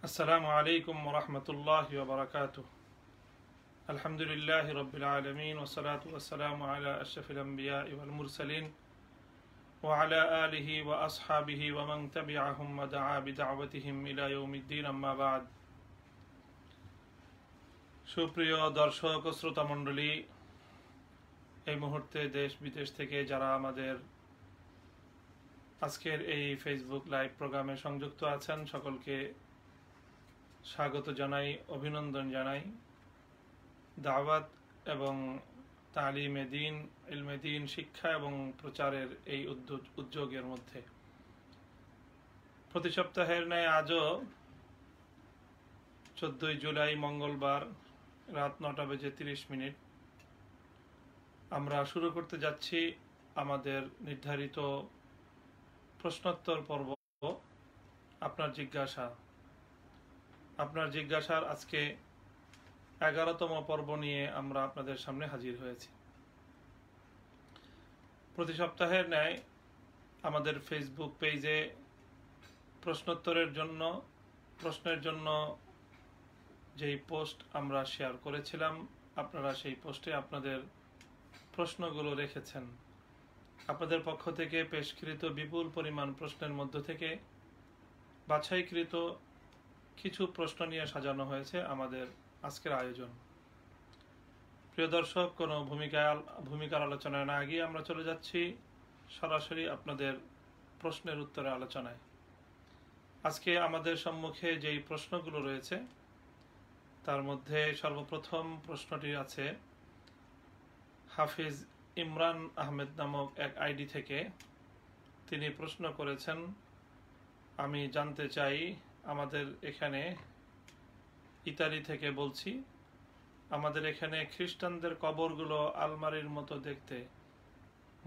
السلام عليكم ورحمة الله وبركاته. الحمد لله رب العالمين والصلاة والسلام على أشرف الأنبياء والمرسلين وعلى آله وأصحابه ومن تبعهم ودعا بدعوتهم إلى يوم الدين أما بعد. সুপ্রিয় দর্শক ও শ্রোতা মণ্ডলী, এই মুহূর্তে দেশ বিদেশ থেকে যারা আমাদের আজকের এই ফেসবুক লাইভ প্রোগ্রামে সংযুক্ত আছেন, সকলকে স্বাগত জানাই, অভিনন্দন জানাই। দাওয়াত এবং তালিমে দ্বীন, ইলমে দ্বীন, শিক্ষা এবং প্রচারের এই উদ্যোগের মধ্যে প্রতি সপ্তাহের ন্যায় আজও 14 জুলাই মঙ্গলবার রাত 9:30 আমরা শুরু করতে যাচ্ছি আমাদের নির্ধারিত প্রশ্নোত্তর পর্ব। আপনার জিজ্ঞাসার আজকে 11তম পর্ব নিয়ে আমরা আপনাদের সামনে হাজির হয়েছি। প্রতি সপ্তাহের ন্যায় আমাদের ফেসবুক পেজে প্রশ্নের জন্য যেই পোস্ট আমরা শেয়ার করেছিলাম, আপনারা সেই পোস্টে আপনাদের প্রশ্নগুলো রেখেছেন। আপনাদের পক্ষ থেকে পেশকৃত বিপুল পরিমাণ প্রশ্নের মধ্য থেকে বাছাইকৃত কিছু প্রশ্ন নিয়ে সাজানো হয়েছে আমাদের আজকের আয়োজন। প্রিয় দর্শক, কোনো ভূমিকার আলোচনায় না গিয়ে আমরা চলে যাচ্ছি সরাসরি আপনাদের প্রশ্নের উত্তরে আলোচনায়। আজকে আমাদের সম্মুখে যেই প্রশ্নগুলো রয়েছে তার মধ্যে সর্বপ্রথম প্রশ্নটি আছে হাফিজ ইমরান আহমেদ নামক এক আইডি থেকে। তিনি প্রশ্ন করেছেন, আমি জানতে চাই, আমাদের এখানে ইতালি থেকে বলছি, আমাদের এখানে খ্রিস্টানদের কবরগুলো আলমারির মতো দেখতে,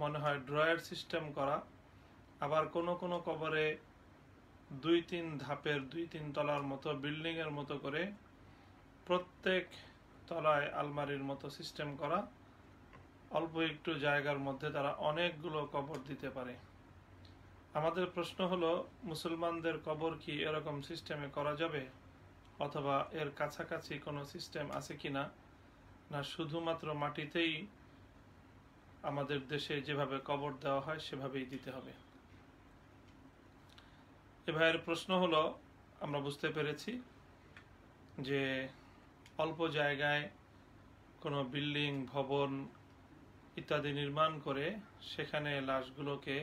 মনে হয় ড্রয়ার সিস্টেম করা, আবার কোনো কোনো কবরে 2-3 ধাপের 2-3 তলার মতো বিল্ডিং এর মতো করে প্রত্যেক তলায় আলমারির মতো সিস্টেম করা, অল্প একটু জায়গার মধ্যে তারা অনেকগুলো কবর দিতে পারে। আমাদের প্রশ্ন হলো, মুসলমানদের কবর কি এরকম সিস্টেমে করা যাবে, অথবা এর কাছাকাছি কোনো সিস্টেম আছে কিনা, না শুধুমাত্র মাটিতেই আমাদের দেশে যেভাবে কবর দেওয়া হয় সেভাবেই দিতে হবে? এ ভাইয়ের প্রশ্ন হলো, আমরা বুঝতে পেরেছি যে অল্প জায়গায় কোনো বিল্ডিং, ভবন ইত্যাদি নির্মাণ করে সেখানে লাশগুলোকে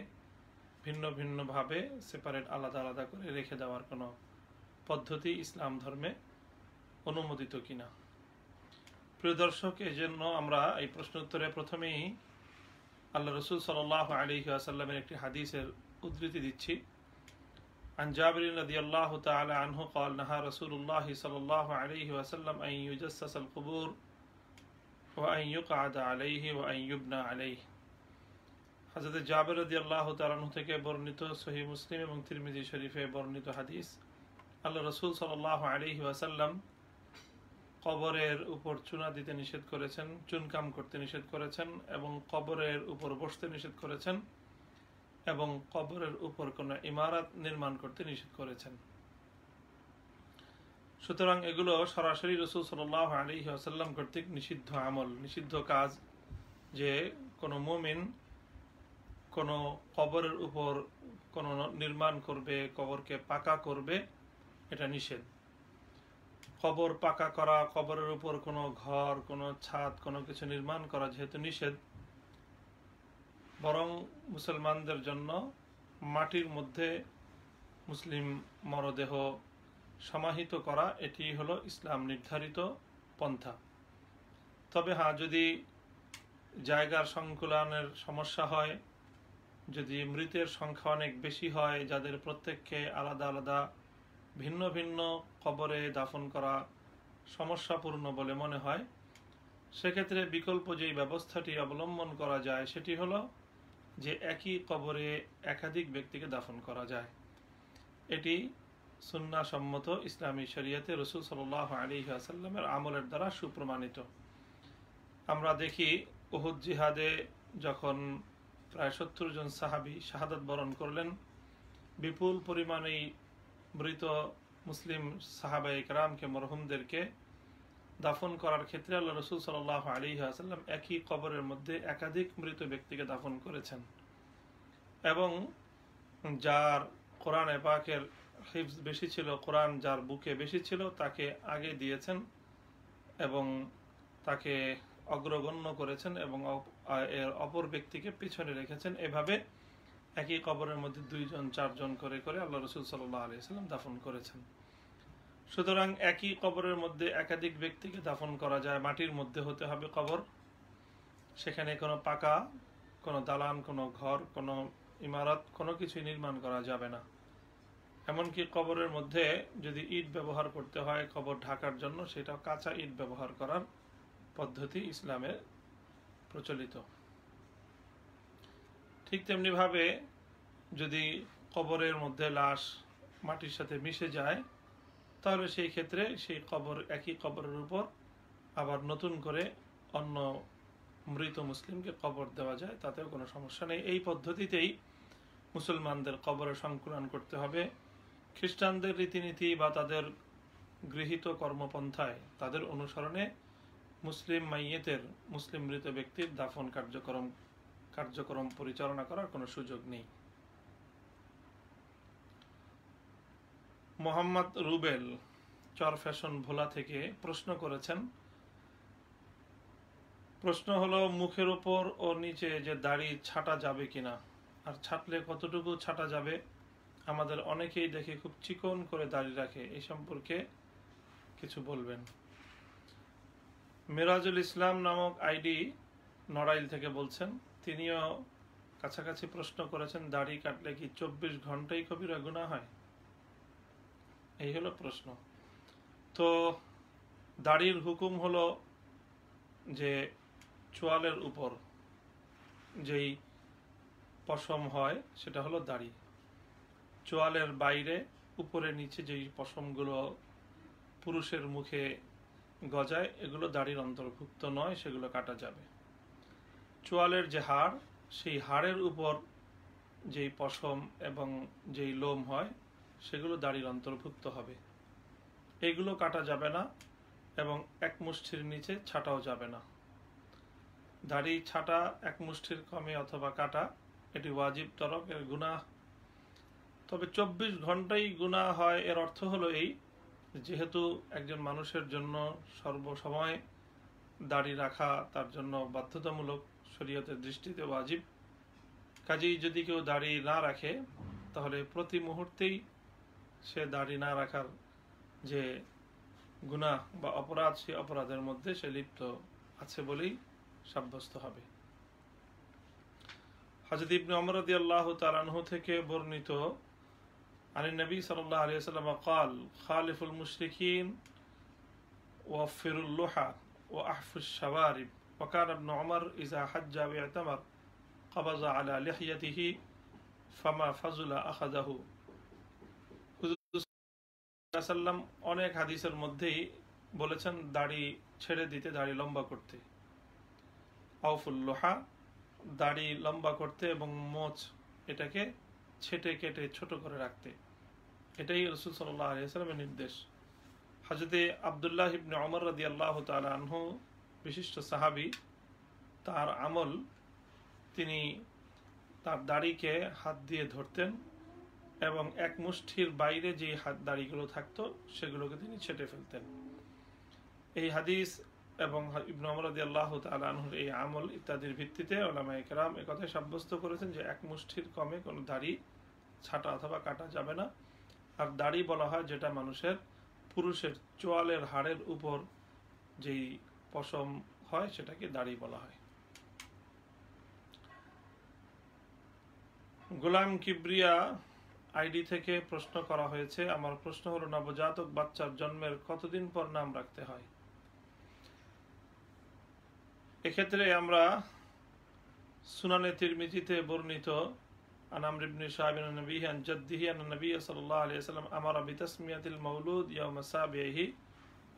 ভিন্ন ভিন্নভাবে সেপারেট, আলাদা আলাদা করে রেখে দেওয়ার কোনো পদ্ধতি ইসলাম ধর্মে অনুমোদিত কিনা। প্রিয় দর্শক, এই জন্য আমরা এই প্রশ্ন উত্তরে প্রথমেই আল্লাহ রসুল সাল্লাল্লাহু আলাইহি ওয়াসাল্লামের একটি হাদিসের উদ্ধৃতি দিচ্ছি। عن جابر رضي الله تعالى عنه قال نهى رسول الله صلى الله عليه وسلم أن يجسس القبور وأن يقعد عليه وأن يبنى عليه। হযরত জাবের রাদিয়াল্লাহু তাআলা আনহু থেকে বর্ণিত সহিহ মুসলিম এবং তিরমিজি শরীফে বর্ণিত হাদিস, আল্লাহ রাসূল সাল্লাল্লাহু আলাইহি ওয়াসাল্লাম কবরের উপর চুনা দিতে নিষেধ করেছেন, চুনকাম করতে নিষেধ করেছেন, এবং কবরের উপর বসতে নিষেধ করেছেন, এবং কবরের উপর কোনো ইমারত নির্মাণ করতে নিষেধ করেছেন। সুতরাং এগুলো সরাসরি রাসূল সাল্লাল্লাহু আলাইহি ওয়াসাল্লাম কর্তৃক নিষিদ্ধ আমল, নিষিদ্ধ কাজ। যে কোনো মুমিন কোনো কবরের উপর কোনো নির্মাণ করবে, কবরকে পাকা করবে, এটা নিষেধ। কবর পাকা করা, কবরের উপর কোনো ঘর, কোনো ছাদ, কোনো কিছু নির্মাণ করা যেহেতু নিষেধ, বরং মুসলমানদের জন্য মাটির মধ্যে মুসলিম মরদেহ সমাহিত করা, এটি হলো ইসলাম নির্ধারিত পন্থা। তবে হ্যাঁ, যদি জায়গার সংকুলানের সমস্যা হয়, যদি মৃতের সংখ্যা অনেক বেশি হয়, যাদের প্রত্যেককে আলাদা আলাদা ভিন্ন ভিন্ন কবরে দাফন করা সমস্যাপূর্ণ বলে মনে হয়, সেক্ষেত্রে বিকল্প যেই ব্যবস্থাটি অবলম্বন করা যায় সেটি হলো যে একই কবরে একাধিক ব্যক্তিকে দাফন করা যায়। এটি সুন্নাহ সম্মত ইসলামী শরীয়তে রাসূল সাল্লাল্লাহু আলাইহি ওয়াসাল্লামের আমলের দ্বারা সুপ্রমাণিত। আমরা দেখি উহুদ জিহাদে যখন প্রায় 70 জন সাহাবী শাহাদাত বরণ করলেন, বিপুল পরিমাণে মৃত মুসলিম সাহাবায়ে কেরামকে, মরহুমদেরকে দাফন করার ক্ষেত্রে আল্লাহ রাসূল সাল্লাল্লাহু আলাইহি ওয়াসাল্লাম একই কবরের মধ্যে একাধিক মৃত ব্যক্তিকে দাফন করেছেন এবং যার কোরআনে পাকের হিফজ বেশি ছিল, কোরআন যার বুকে বেশি ছিল, তাকে আগে দিয়েছেন এবং তাকে অগ্রগণ্য করেছেন এবং এর অপর ব্যক্তিকে পিছনে রেখেছেন। এভাবে একই কবরের মধ্যে 2 জন 4 জন করে করে আল্লাহ রাসূল সাল্লাল্লাহু আলাইহি ওয়াসাল্লাম দাফন করেছেন। সুতরাং একই কবরের মধ্যে একাধিক ব্যক্তিকে দাফন করা যায়। মাটির মধ্যে হতে হবে কবর, সেখানে কোনো পাকা, কোনো দালান, কোনো ঘর, কোনো ইমারত, কোনো কিছুই নির্মাণ করা যাবে না। এমনকি কবরের মধ্যে যদি ইট ব্যবহার করতে হয় কবর ঢাকার জন্য, সেটা কাঁচা ইট ব্যবহার করার পদ্ধতি ইসলামে প্রচলিত। ঠিক তেমনি ভাবে যদি কবরের মধ্যে লাশ মাটির সাথে মিশে যায়, তাহলে সেই ক্ষেত্রে সেই কবর, একই কবরের উপর আবার নতুন করে অন্য মৃত মুসলিমকে কবর দেওয়া যায়, তাতেও কোনো সমস্যা নেই। এই পদ্ধতিতেই মুসলমানদের কবরে সংকুলন করতে হবে। খ্রিস্টানদের রীতিনীতি বা তাদের গৃহীত কর্মপন্থায়, তাদের অনুসরণে মুসলিম মাইয়েতের, মুসলিম মৃত ব্যক্তির দাফন কার্যক্রম পরিচালনা করার কোনো সুযোগ নেই। মোহাম্মদ রুবেল চর ফ্যাশন ভোলা থেকে প্রশ্ন করেছেন। প্রশ্ন হলো, মুখের উপর ও নিচে যে দাড়ি ছাঁটা যাবে কিনা, আর ছাঁটলে কতটুকু ছাঁটা যাবে? আমাদের অনেকেই দেখে খুব চিকন করে দাড়ি রাখে, এই সম্পর্কে কিছু বলবেন। মিরাজুল ইসলাম নামক আইডি নড়াইল থেকে বলছেন, তিনিও কাছাকাছি প্রশ্ন করেছেন, দাড়ি কাটলে কি 24 ঘন্টাই কবিরা গুনাহ হয়? এই হলো প্রশ্ন। তো দাড়ির হুকুম হলো যে চোয়ালের উপর যেই পশম হয় সেটা হলো দাড়ি। চোয়ালের বাইরে উপরে নিচে যেই পশমগুলো পুরুষের মুখে গজায়, এগুলো দাড়ির অন্তর্ভুক্ত নয়, সেগুলো কাটা যাবে। চোয়ালের যে হাড়, সেই হাড়ের উপর যেই পশম এবং যেই লোম হয়, সেগুলো দাড়ির অন্তর্ভুক্ত হবে। এগুলো কাটা যাবে না এবং এক মুষ্টির নিচে ছাটাও যাবে না। দাড়ি ছাটা এক মুষ্টির কমে অথবা কাটা, এটি ওয়াজিব তরক, এর গুনাহ। তবে 24 ঘন্টাই গুনাহ হয়, এর অর্থ হলো এই, যেহেতু একজন মানুষের জন্য সর্বসময় দাড়ি রাখা তার জন্য বাধ্যতামূলক, শরীয়তের দৃষ্টিতে ওয়াজিব, কাজেই যদি কেউ দাড়ি না রাখে তাহলে প্রতি মুহূর্তেই সে দাড়ি না রাখার যে গুনাহ বা অপরাধ, সেই অপরাধের মধ্যে সে লিপ্ত আছে বলেই সাব্যস্ত হবে। হযরত ইবনে ওমর রাদিয়াল্লাহু তাআলা আনহু থেকে বর্ণিত, আন নবী সাল্লাল্লাহু আলাইহি ওয়াসাল্লাম قال خالف المشركين ووفروا اللحى واحفوا الشوارب وكان ابن عمر اذا حج واعتمر قبض على لحيته فما فضل اخذه। সাল্লাম অনেক হাদিসের মধ্যেই বলেছেন দাড়ি ছেড়ে দিতে, দাড়ি লম্বা করতে, আউফুল লোহা, দাড়ি লম্বা করতে, এবং মোচ এটাকে ছেটে কেটে ছোট করে রাখতে। এটাই রাসূল সাল্লাল্লাহু আলাইহি ওয়াসাল্লামের নির্দেশ। হযরতে আব্দুল্লাহ ইবনে ওমর রাদিয়াল্লাহু তাআলা আনহু, বিশিষ্ট সাহাবী, তার আমল, তিনি তার দাড়িকে হাত দিয়ে ধরতেন এবং এক মুষ্টির বাইরে যে দাড়িগুলো থাকতো সেগুলোকে তিনি ছেটে ফেলতেন। এই হাদিস এবং ইবনে ওমর রাদিয়াল্লাহু তাআলা আনহুর এই আমল ইত্যাদির ভিত্তিতে উলামায়ে কেরাম একথাই সাব্যস্ত করেছেন যে এক মুষ্টির কমে কোনো দাড়ি ছাঁটা অথবা কাটা যাবে না। আর দাড়ি বলা হয় যেটা মানুষের, পুরুষের চোয়ালের হাড়ের উপর যেই পশম হয় সেটাকে দাড়ি বলা হয়। গোলাম কিবরিয়া আইডি থেকে প্রশ্ন করা হয়েছে, আমার প্রশ্ন হলো, নবজাতক বাচ্চার জন্মের কতদিন পর নাম রাখতে হয়? এক্ষেত্রে আমরা সুনানে তিরমিজিতে বর্ণিত عن عمرو بن شعيب عن أبيه عن جده أن النبي صلى الله عليه وسلم أمر بتسمية المولود يوم سابعه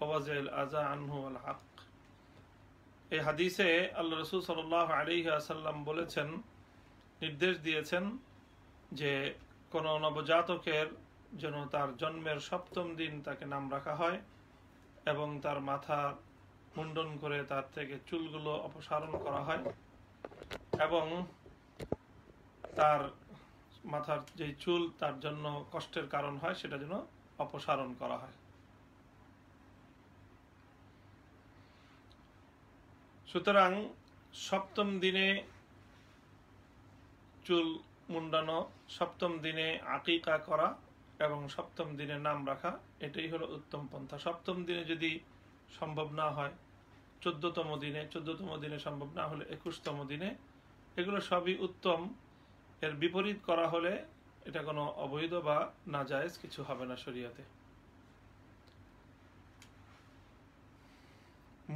ووضع الأذى عنه والحق। এই হাদিসে আল্লাহ রাসূল সাল্লাল্লাহু আলাইহি ওয়াসাল্লাম বলেছেন, নির্দেশ দিয়েছেন যে কোন নবজাতকের যেন তার জন্মের 7ম দিন তাকে নাম রাখা হয় এবং তার মাথা মুন্ডন করে তার থেকে চুলগুলো অপসারণ করা হয় এবং তার মাথার যে চুল তার জন্য কষ্টের কারণ হয় সেটা যেন অপসারণ করা হয়। সুতরাং 7ম দিনে চুল মুন্ডানো, 7ম দিনে আকিকা করা এবং 7ম দিনে নাম রাখা, এটাই হলো উত্তম পন্থা। 7ম দিনে যদি সম্ভব না হয় 14তম দিনে, 14তম দিনে সম্ভব না হলে 21তম দিনে, এগুলো সবই উত্তম। এর বিপরীত করা হলে এটা কোনো অবৈধ বা নাজায়েজ কিছু হবে না শরীয়তে।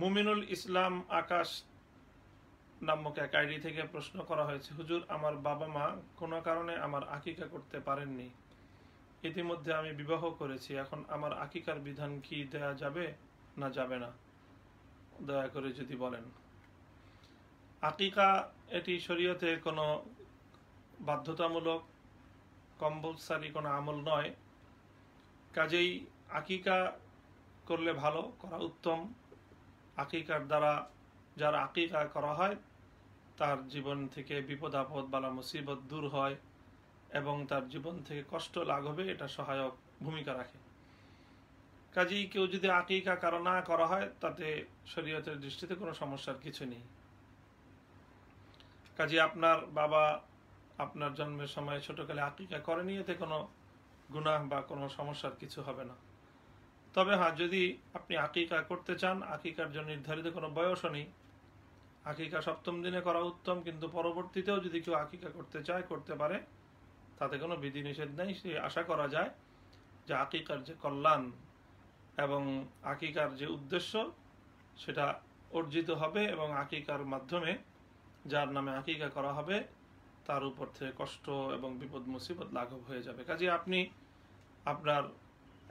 মুমিনুল ইসলাম আকাশ নামক এক আইডি থেকে প্রশ্ন করা হয়েছে, হুজুর আমার বাবা মা কোনো কারণে আমার আকিকা করতে পারেননি, ইতিমধ্যে আমি বিবাহ করেছি, এখন আমার আকিকার বিধান কি দেয়া যাবে না যাবে না, দয়া করে যদি বলেন। আকিকা এটি শরীয়তে কোনো বাধ্যতামূলক কম্পালসারি কোনো আমল নয়, কাজেই আকিকা করলে ভালো, করা উত্তম। আকিকার দ্বারা যার আকিকা করা হয় তার জীবন থেকে বিপদ আপদ বালা মুসিবত দূর হয় এবং তার জীবন থেকে কষ্ট লাঘবে এটা সহায়ক ভূমিকা রাখে। কাজেই কেউ যদি আকিকা না করা হয় তাতে শরীয়তের দৃষ্টিতে কোনো সমস্যার কিছু নেই। কাজেই আপনার বাবা আপনার জন্মের সময় ছোটকালে আকিকা করেনি, এতে কোনো গুনাহ বা কোনো সমস্যার কিছু হবে না। তবে হ্যাঁ, যদি আপনি আকিকা করতে চান, আকিকার জন্য নির্ধারিত কোনো বয়সও নেই, আকিকা 7ম দিনে করা উত্তম, কিন্তু পরবর্তীতেও যদি কেউ আকিকা করতে চায় করতে পারে, তাতে কোনো বিধি নিষেধ নেই। সে আশা করা যায় যে আকিকার যে কল্যাণ এবং আকিকার যে উদ্দেশ্য সেটা অর্জিত হবে এবং আকিকার মাধ্যমে যার নামে আকিকা করা হবে তার উপর থেকে কষ্ট এবং বিপদ মুসিবত লাঘব হয়ে যাবে। কাজে আপনি আপনার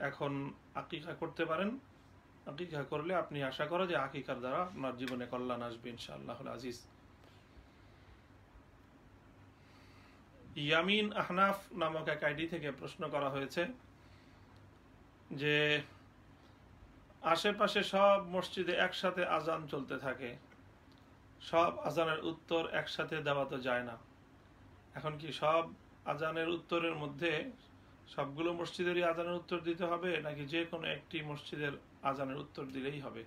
এখন আকিকা করতে পারেন। আকিকা করলে আপনি আশা করেন যে আকিকার দ্বারা আপনার জীবনে কল্যাণ আসবে ইনশাআল্লাহুল আজিজ। ইয়ামিন আহনাফ নামক এক আইডি থেকে প্রশ্ন করা হয়েছে যে আশেপাশে সব মসজিদে একসাথে আজান চলতে থাকে, সব আজানের উত্তর একসাথে দেওয়া তো যায় না, এখন কি সব আজানের উত্তরের মধ্যে সবগুলো মসজিদেরই আজানের উত্তর দিতে হবে নাকি যে কোনো একটি মসজিদের আজানের উত্তর দিলেই হবে?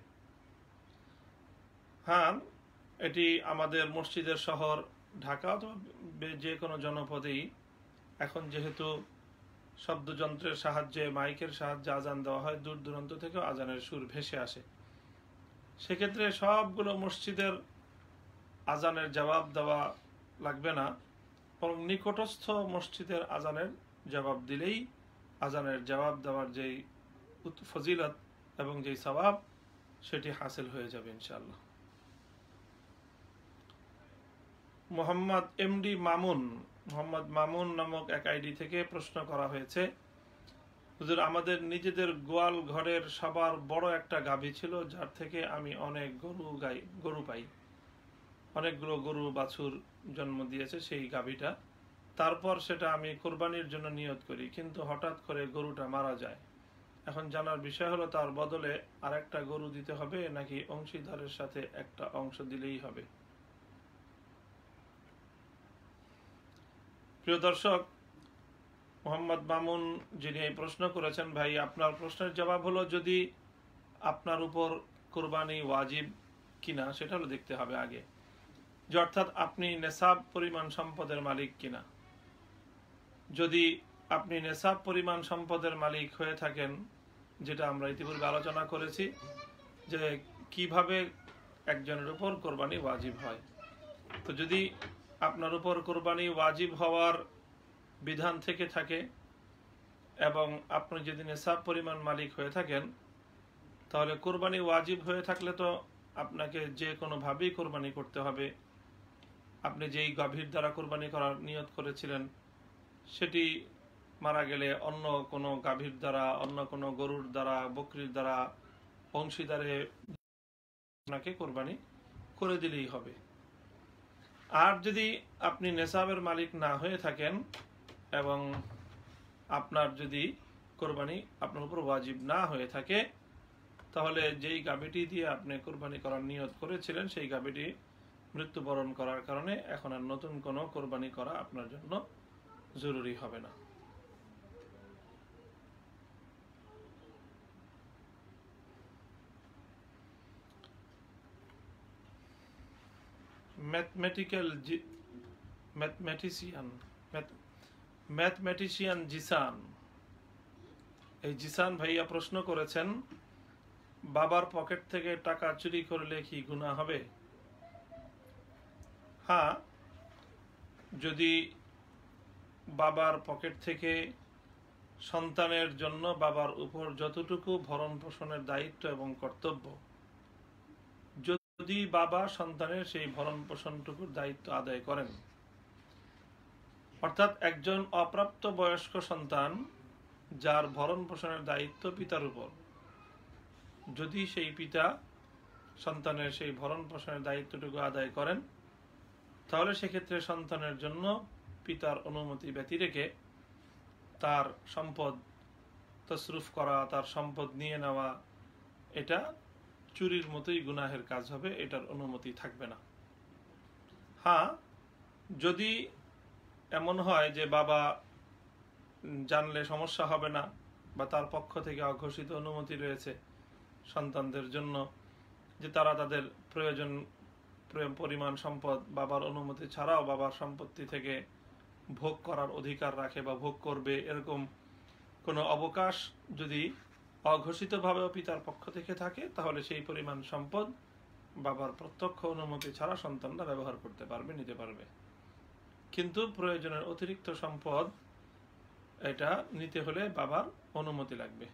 হ্যাঁ, এটি আমাদের মসজিদের শহর ঢাকা অথবা যে কোনো জনপদেই এখন যেহেতু শব্দযন্ত্রের সাহায্যে মাইকের সাহায্যে আজান দেওয়া হয়, দূর দূরান্ত থেকেও আজানের সুর ভেসে আসে, সেক্ষেত্রে সবগুলো মসজিদের আজানের জবাব দেওয়া লাগবে না, বরং নিকটস্থ মসজিদের আজানের জবাব দিলেই আজানের জবাব দেওয়ার যেই ফজিলত এবং যেই সওয়াব সেটি হাসিল হয়ে যাবে ইনশাআল্লাহ। মোহাম্মদ মামুন নামক এক আইডি থেকে প্রশ্ন করা হয়েছে, হুজুর আমাদের নিজেদের গোয়াল ঘরের সবার বড় একটা গাভী ছিল, যার থেকে আমি অনেক গরু পাই, অনেকগুলো গরু বাছুর জন্ম দিয়েছে সেই গাভীটা, তারপর সেটা আমি কোরবানির জন্য নিয়ত করি, কিন্তু হঠাৎ করে গরুটা মারা যায়, এখন জানার বিষয় হলো তার বদলে আরেকটা গরু দিতে হবে নাকি অংশীদারের সাথে একটা অংশ দিলেই হবে? প্রিয় দর্শক, মোহাম্মদ মামুন যিনি এই প্রশ্ন করেছেন, ভাই আপনার প্রশ্নের জবাব হলো যদি আপনার উপর কোরবানি ওয়াজিব কিনা সেটা হলো দেখতে হবে আগে, যে অর্থাৎ আপনি নেসাব পরিমাণ সম্পদের মালিক কিনা। যদি আপনি নেসাব পরিমাণ সম্পদের মালিক হয়ে থাকেন, যেটা আমরা ইতিপূর্বে আলোচনা করেছি যে কিভাবে একজনের উপর কোরবানি ওয়াজিব হয়, তো যদি আপনার উপর কোরবানি ওয়াজিব হওয়ার বিধান থেকে থাকে এবং আপনি যদি নেসাব পরিমাণ মালিক হয়ে থাকেন, তাহলে কোরবানি ওয়াজিব হয়ে থাকলে তো আপনাকে যে কোনোভাবেই কোরবানি করতে হবে। আপনি যেই গাভীর দ্বারা কোরবানি করার নিয়ত করেছিলেন সেটি মারা গেলে অন্য কোনো গাভীর দ্বারা, অন্য কোনো গরুর দ্বারা, বকরির দ্বারা অংশীদারে আপনাকে কোরবানি করে দিলেই হবে। আর যদি আপনি নেসাবের মালিক না হয়ে থাকেন এবং আপনার যদি কোরবানি আপনার উপর ওয়াজিব না হয়ে থাকে, তাহলে যেই গাভীটি দিয়ে আপনি কোরবানি করার নিয়ত করেছিলেন সেই গাভীটি মৃত্যুবরণ করার কারণে এখন আর নতুন কোনো কোরবানি করা আপনার জন্য জরুরি হবে না। ম্যাথমেটিশিয়ান জিসান, এই জিসান ভাইয়া প্রশ্ন করেছেন, বাবার পকেট থেকে টাকা চুরি করলে কি গুনাহ হবে? হ্যাঁ, যদি বাবার পকেট থেকে সন্তানের জন্য বাবার উপর যতটুকু ভরণ পোষণের দায়িত্ব এবং কর্তব্য, যদি বাবা সন্তানের সেই ভরণ পোষণটুকুর দায়িত্ব আদায় করেন, অর্থাৎ একজন অপ্রাপ্ত বয়স্ক সন্তান যার ভরণ পোষণের দায়িত্ব পিতার উপর, যদি সেই পিতা সন্তানের সেই ভরণ পোষণের দায়িত্বটুকু আদায় করেন, তাহলে সেক্ষেত্রে সন্তানের জন্য পিতার অনুমতি ব্যতি রেখে তার সম্পদ তসরুফ করা, তার সম্পদ নিয়ে নেওয়া, এটা চুরির মতোই গুনাহের কাজ হবে, এটার অনুমতি থাকবে না। হ্যাঁ, যদি এমন হয় যে বাবা জানলে সমস্যা হবে না, বা তার পক্ষ থেকে অঘোষিত অনুমতি রয়েছে সন্তানদের জন্য যে তারা তাদের প্রয়োজন পরিমাণ সম্পদ বাবার অনুমতি ছাড়াও বাবার সম্পত্তি থেকে ভোগ করার অধিকার রাখে বা ভোগ করবে, এরকম কোনো অবকাশ যদি অঘোষিতভাবেও পিতার পক্ষ থেকে থাকে, তাহলে সেই পরিমাণ সম্পদ বাবার প্রত্যক্ষ অনুমতি ছাড়া সন্তানরা ব্যবহার করতে পারবে, নিতে পারবে। কিন্তু প্রয়োজনের অতিরিক্ত সম্পদ এটা নিতে হলে বাবার অনুমতি লাগবে।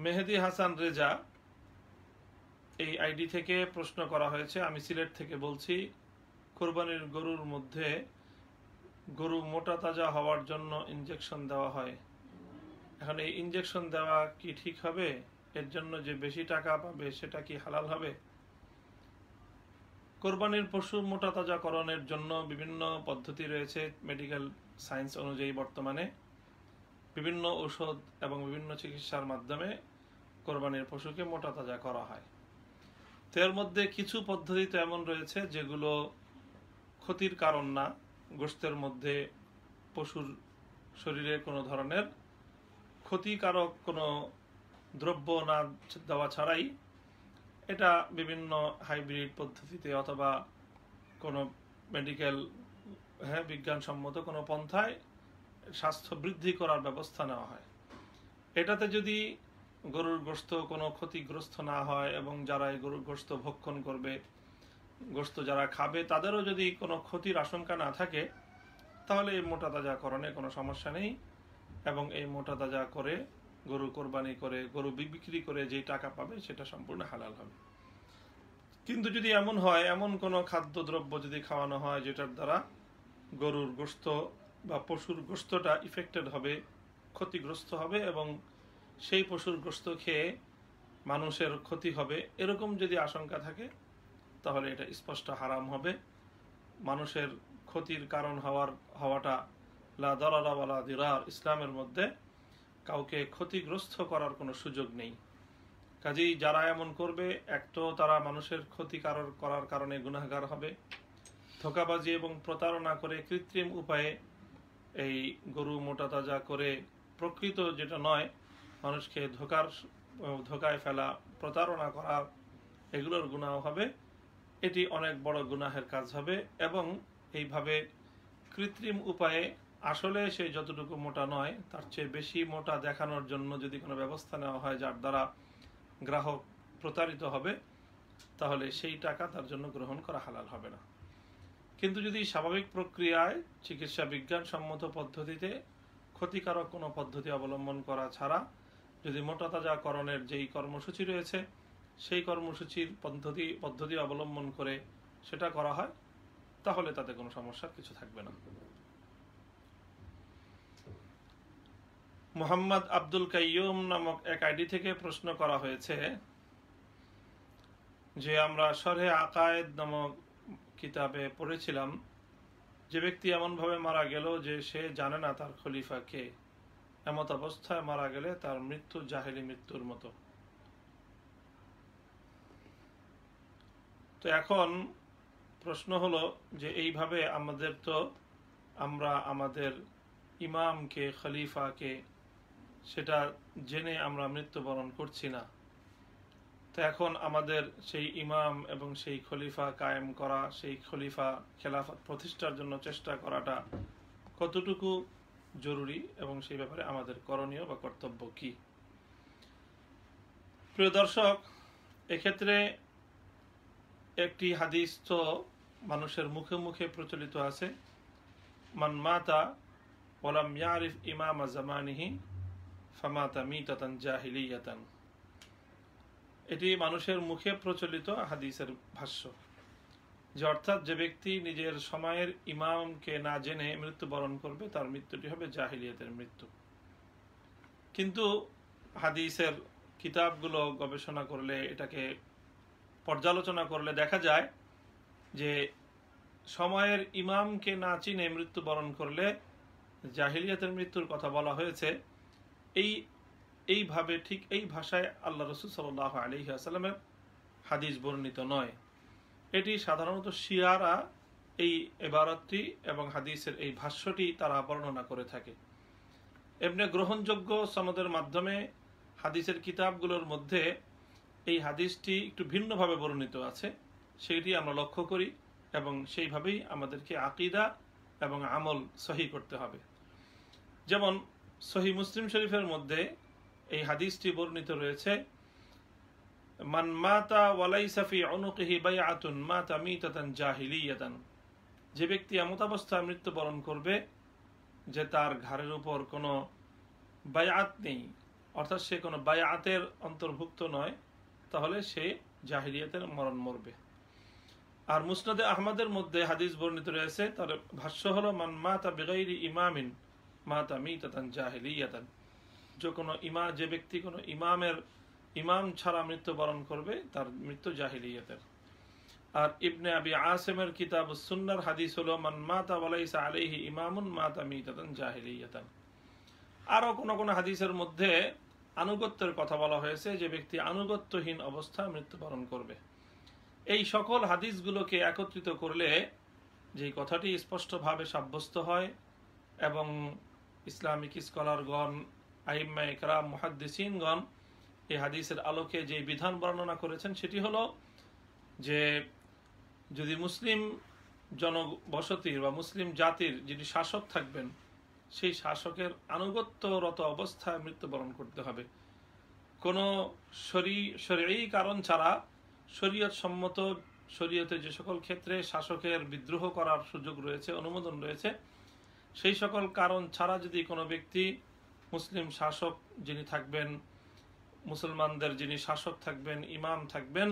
মেহেদি হাসান রেজা, এই আইডি থেকে প্রশ্ন করা হয়েছে, আমি সিলেট থেকে বলছি, কোরবানির গরুর মধ্যে গরু মোটা তাজা হওয়ার জন্য ইনজেকশন দেওয়া হয়, এখন এই ইনজেকশন দেওয়া কি ঠিক হবে? এর জন্য যে বেশি টাকা পাবে সেটা কি হালাল হবে? কোরবানির পশু মোটা তাজাকরণের জন্য বিভিন্ন পদ্ধতি রয়েছে মেডিকেল সায়েন্স অনুযায়ী। বর্তমানে বিভিন্ন ঔষধ এবং বিভিন্ন চিকিৎসার মাধ্যমে কোরবানির পশুকে মোটা তাজা করা হয়। তো এর মধ্যে কিছু পদ্ধতি তো এমন রয়েছে যেগুলো ক্ষতির কারণ না, গোশতের মধ্যে পশুর শরীরে কোনো ধরনের ক্ষতিকারক কোনো দ্রব্য না দেওয়া ছাড়াই, এটা বিভিন্ন হাইব্রিড পদ্ধতিতে অথবা কোনো মেডিকেল বিজ্ঞানসম্মত কোনো পন্থায় স্বাস্থ্য বৃদ্ধি করার ব্যবস্থা নেওয়া হয়। এটাতে যদি গরুর গোশত কোনো ক্ষতিগ্রস্ত না হয় এবং যারা এই গরুর গোশত ভক্ষণ করবে, গোশত যারা খাবে, তাদেরও যদি কোনো ক্ষতির আশঙ্কা না থাকে, তাহলে এই মোটা তাজাকরণে কোনো সমস্যা নেই, এবং এই মোটা তাজা করে গরু কোরবানি করে গরু বিক্রি করে যে টাকা পাবে সেটা সম্পূর্ণ হালাল হবে। কিন্তু যদি এমন হয়, এমন কোনো খাদ্যদ্রব্য যদি খাওয়ানো হয় যেটার দ্বারা গরুর গোশত বা পশুর গোশতটা ইফেক্টেড হবে, ক্ষতিগ্রস্ত হবে, এবং সেই পশুর গোশত খেয়ে মানুষের ক্ষতি হবে, এরকম যদি আশঙ্কা থাকে, তাহলে এটা স্পষ্ট হারাম হবে। মানুষের ক্ষতির কারণ হওয়াটা লা দারারা ওয়ালা দিরার, ইসলামের মধ্যে কাউকে ক্ষতিগ্রস্ত করার কোনো সুযোগ নেই। কাজেই যারা এমন করবে, এক তো তারা মানুষের ক্ষতিকারক করার কারণে গুনাহগার হবে, ধোঁকাবাজি এবং প্রতারণা করে কৃত্রিম উপায়ে এই গরু মোটা তাজা করে প্রকৃত যেটা নয়, মানুষকে ধোঁকায় ফেলা, প্রতারণা করা, এগুলোর গুনাহ হবে। এটি অনেক বড় গুনাহের কাজ হবে, এবং এইভাবে কৃত্রিম উপায়ে আসলে সে যতটুকু মোটা নয় তার চেয়ে বেশি মোটা দেখানোর জন্য যদি কোনো ব্যবস্থা নেওয়া হয় যার দ্বারা গ্রাহক প্রতারিত হবে, তাহলে সেই টাকা তার জন্য গ্রহণ করা হালাল হবে না। কিন্তু যদি স্বাভাবিক প্রক্রিয়ায় চিকিৎসা বিজ্ঞানসম্মত পদ্ধতিতে ক্ষতিকারক কোনো পদ্ধতি অবলম্বন করা ছাড়া যদি মোটা তাজাকরণের যেই কর্মসূচি রয়েছে সেই কর্মসূচির পদ্ধতি অবলম্বন করে সেটা করা হয়, তাহলে তাতে কোনো সমস্যার কিছু থাকবে না। মোহাম্মদ আব্দুল কাইয়ুম নামক এক আইডি থেকে প্রশ্ন করা হয়েছে যে আমরা শরহে আকায়েদ নামক কিতাবে পড়েছিলাম যে ব্যক্তি এমনভাবে মারা গেল যে সে জানে না তার খলিফা কে, এমত অবস্থায় মারা গেলে তার মৃত্যু জাহেলি মৃত্যুর মতো। তো এখন প্রশ্ন হলো যে এইভাবে আমরা আমাদের ইমামকে, খলিফাকে সেটা জেনে আমরা মৃত্যুবরণ করছি না। তো এখন আমাদের সেই ইমাম এবং সেই খলিফা কায়েম করা, সেই খলিফা খেলাফত প্রতিষ্ঠার জন্য চেষ্টা করাটা কতটুকু জরুরি এবং সেই ব্যাপারে আমাদের করণীয় বা কর্তব্য কি? প্রিয় দর্শক, এক্ষেত্রে একটি হাদিস তো মানুষের মুখে মুখে প্রচলিত আছে, মান মাতা ওয়ালাম ইয়ারিফ ইমাম জামানিহি ফামাতা মিতাতান জাহিলিয়াতান। এটি মানুষের মুখে প্রচলিত হাদিসের ভাষ্য, যে অর্থাৎ যে ব্যক্তি নিজের সময়ের ইমামকে না জেনে মৃত্যুবরণ করবে তার মৃত্যুটি হবে জাহিলিয়াতের মৃত্যু। কিন্তু হাদিসের কিতাবগুলো গবেষণা করলে, এটাকে পর্যালোচনা করলে দেখা যায় যে সময়ের ইমামকে না চিনে মৃত্যুবরণ করলে জাহিলিয়াতের মৃত্যুর কথা বলা হয়েছে। এইভাবে, ঠিক এই ভাষায় আল্লাহ রাসূল সাল্লাল্লাহু আলাইহি ওয়াসাল্লামের হাদিস বর্ণিত নয়। এটি সাধারণত শিয়ারা এই ইবারতটি এবং হাদিসের এই ভাষ্যটি তারা বর্ণনা করে থাকে। এমনি গ্রহণযোগ্য সনদের মাধ্যমে হাদিসের কিতাবগুলোর মধ্যে এই হাদিসটি একটু ভিন্নভাবে বর্ণিত আছে, সেটি আমরা লক্ষ্য করি এবং সেইভাবেই আমাদেরকে আকীদা এবং আমল সহি করতে হবে। যেমন সহিহ মুসলিম শরীফের মধ্যে এই হাদিসটি বর্ণিত রয়েছে, মান মাতা ওয়ালাইসা ফি উনুকিহি বাইআতুন মাতা মিতাতান জাহিলিয়াতান। যে ব্যক্তি এমত অবস্থায় মৃত্যুবরণ করবে যে তার ঘাড়ের উপর কোনো বায়াত নেই, অর্থাৎ সে কোনো বায়াতের অন্তর্ভুক্ত নয়, তাহলে সে জাহিলিয়াতের মরণ মরবে। আর মুসনাদে আহমদের মধ্যে হাদিস বর্ণিত রয়েছে, তার ভাষ্য হলো মান মাতা বিগাইরি ইমামিন মাতা মিতাতান জাহিলিয়াতান। যে ব্যক্তি কোনো ইমাম ছাড়া মৃত্যুবরণ করবে তার মৃত্যু জাহিলিয়াতের। আর ইবনে আবি আসিমের কিতাব সুন্নাহর হাদিস হলো মান মাতা ওয়ালাইসা আলাইহি ইমামুন মাতা মিতাতান জাহিলিয়াতান। আরো কোন হাদিসের মধ্যে আনুগত্যের কথা বলা হয়েছে, যে ব্যক্তি আনুগত্যহীন অবস্থায় মৃত্যুবরণ করবে। এই সকল হাদিসগুলোকে একত্রিত করলে যে কথাটি স্পষ্টভাবে সাব্যস্ত হয় এবং ইসলামিক স্কলারগণ, আইম্মা ইকরাম, মুহাদ্দিসিনগণ এই হাদিসের আলোকে যে বিধান বর্ণনা করেছেন সেটি হলো যে যদি মুসলিম জনবসতির বা মুসলিম জাতির যিনি শাসক থাকবেন সেই শাসকের আনুগত্যরত অবস্থায় মৃত্যুবরণ করতে হবে। কোনো শরঈ কারণ ছাড়া শরীয়ত সম্মত, শরীয়তে যে সকল ক্ষেত্রে শাসকের বিদ্রোহ করার সুযোগ রয়েছে, অনুমোদন রয়েছে, সেই সকল কারণ ছাড়া যদি কোনো ব্যক্তি মুসলিম শাসক যিনি থাকবেন, মুসলমানদের যিনি শাসক থাকবেন, ইমাম থাকবেন,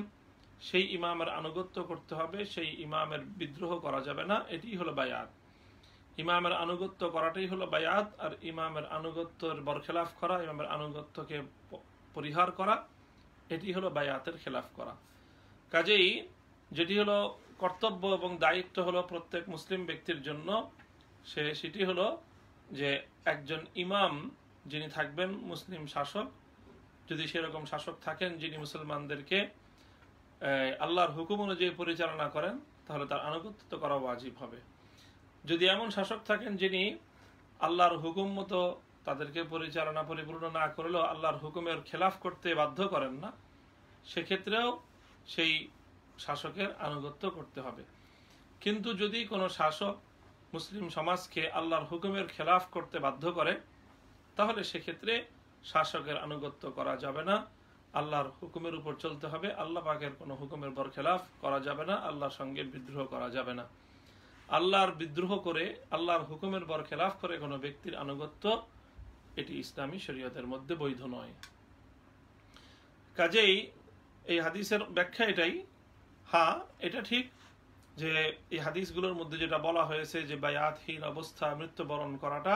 সেই ইমামের আনুগত্য করতে হবে, সেই ইমামের বিদ্রোহ করা যাবে না। এটি হলো বায়াত। ইমামের আনুগত্য করাটাই হলো বায়াত। আর ইমামের আনুগত্যের বরখেলাফ করা, ইমামের আনুগত্যকে পরিহার করা, এটি হলো বায়াতের খেলাফ করা। কাজেই যেটি হলো কর্তব্য এবং দায়িত্ব হলো প্রত্যেক মুসলিম ব্যক্তির জন্য, সেটি হলো যে একজন ইমাম যিনি থাকবেন, মুসলিম শাসক, যদি সেরকম শাসক থাকেন যিনি মুসলমানদেরকে আল্লাহর হুকুম অনুযায়ী পরিচালনা করেন, তাহলে তার আনুগত্য করা ওয়াজিব হবে। যদি এমন শাসক থাকেন যিনি আল্লাহর হুকুম মতো তাদেরকে পরিচালনা পরিপূর্ণ না করলেও আল্লাহর হুকুমের খেলাফ করতে বাধ্য করেন না, সেক্ষেত্রেও সেই শাসকের আনুগত্য করতে হবে। কিন্তু যদি কোনো শাসক মুসলিম সমাজকে আল্লাহর হুকুমের খেলাফ করতে বাধ্য করে, তাহলে সেক্ষেত্রে শাসকের আনুগত্য করা যাবে না, আল্লাহর হুকুমের উপর চলতে হবে। আল্লাহ পাকের কোনো হুকুমের বরখেলাফ করা যাবে না, আল্লাহর সঙ্গে বিদ্রোহ করা যাবে না। আল্লাহর বিদ্রোহ করে, আল্লাহর হুকুমের বরখেলাফ করে কোনো ব্যক্তির আনুগত্য, এটি ইসলামী শরীয়তের মধ্যে বৈধ নয়। কাজেই এই হাদিসের ব্যাখ্যা এটাই। হ্যাঁ, এটা ঠিক যে এই হাদিসগুলোর মধ্যে যেটা বলা হয়েছে যে বায়াতহীন অবস্থা মৃত্যুবরণ করাটা,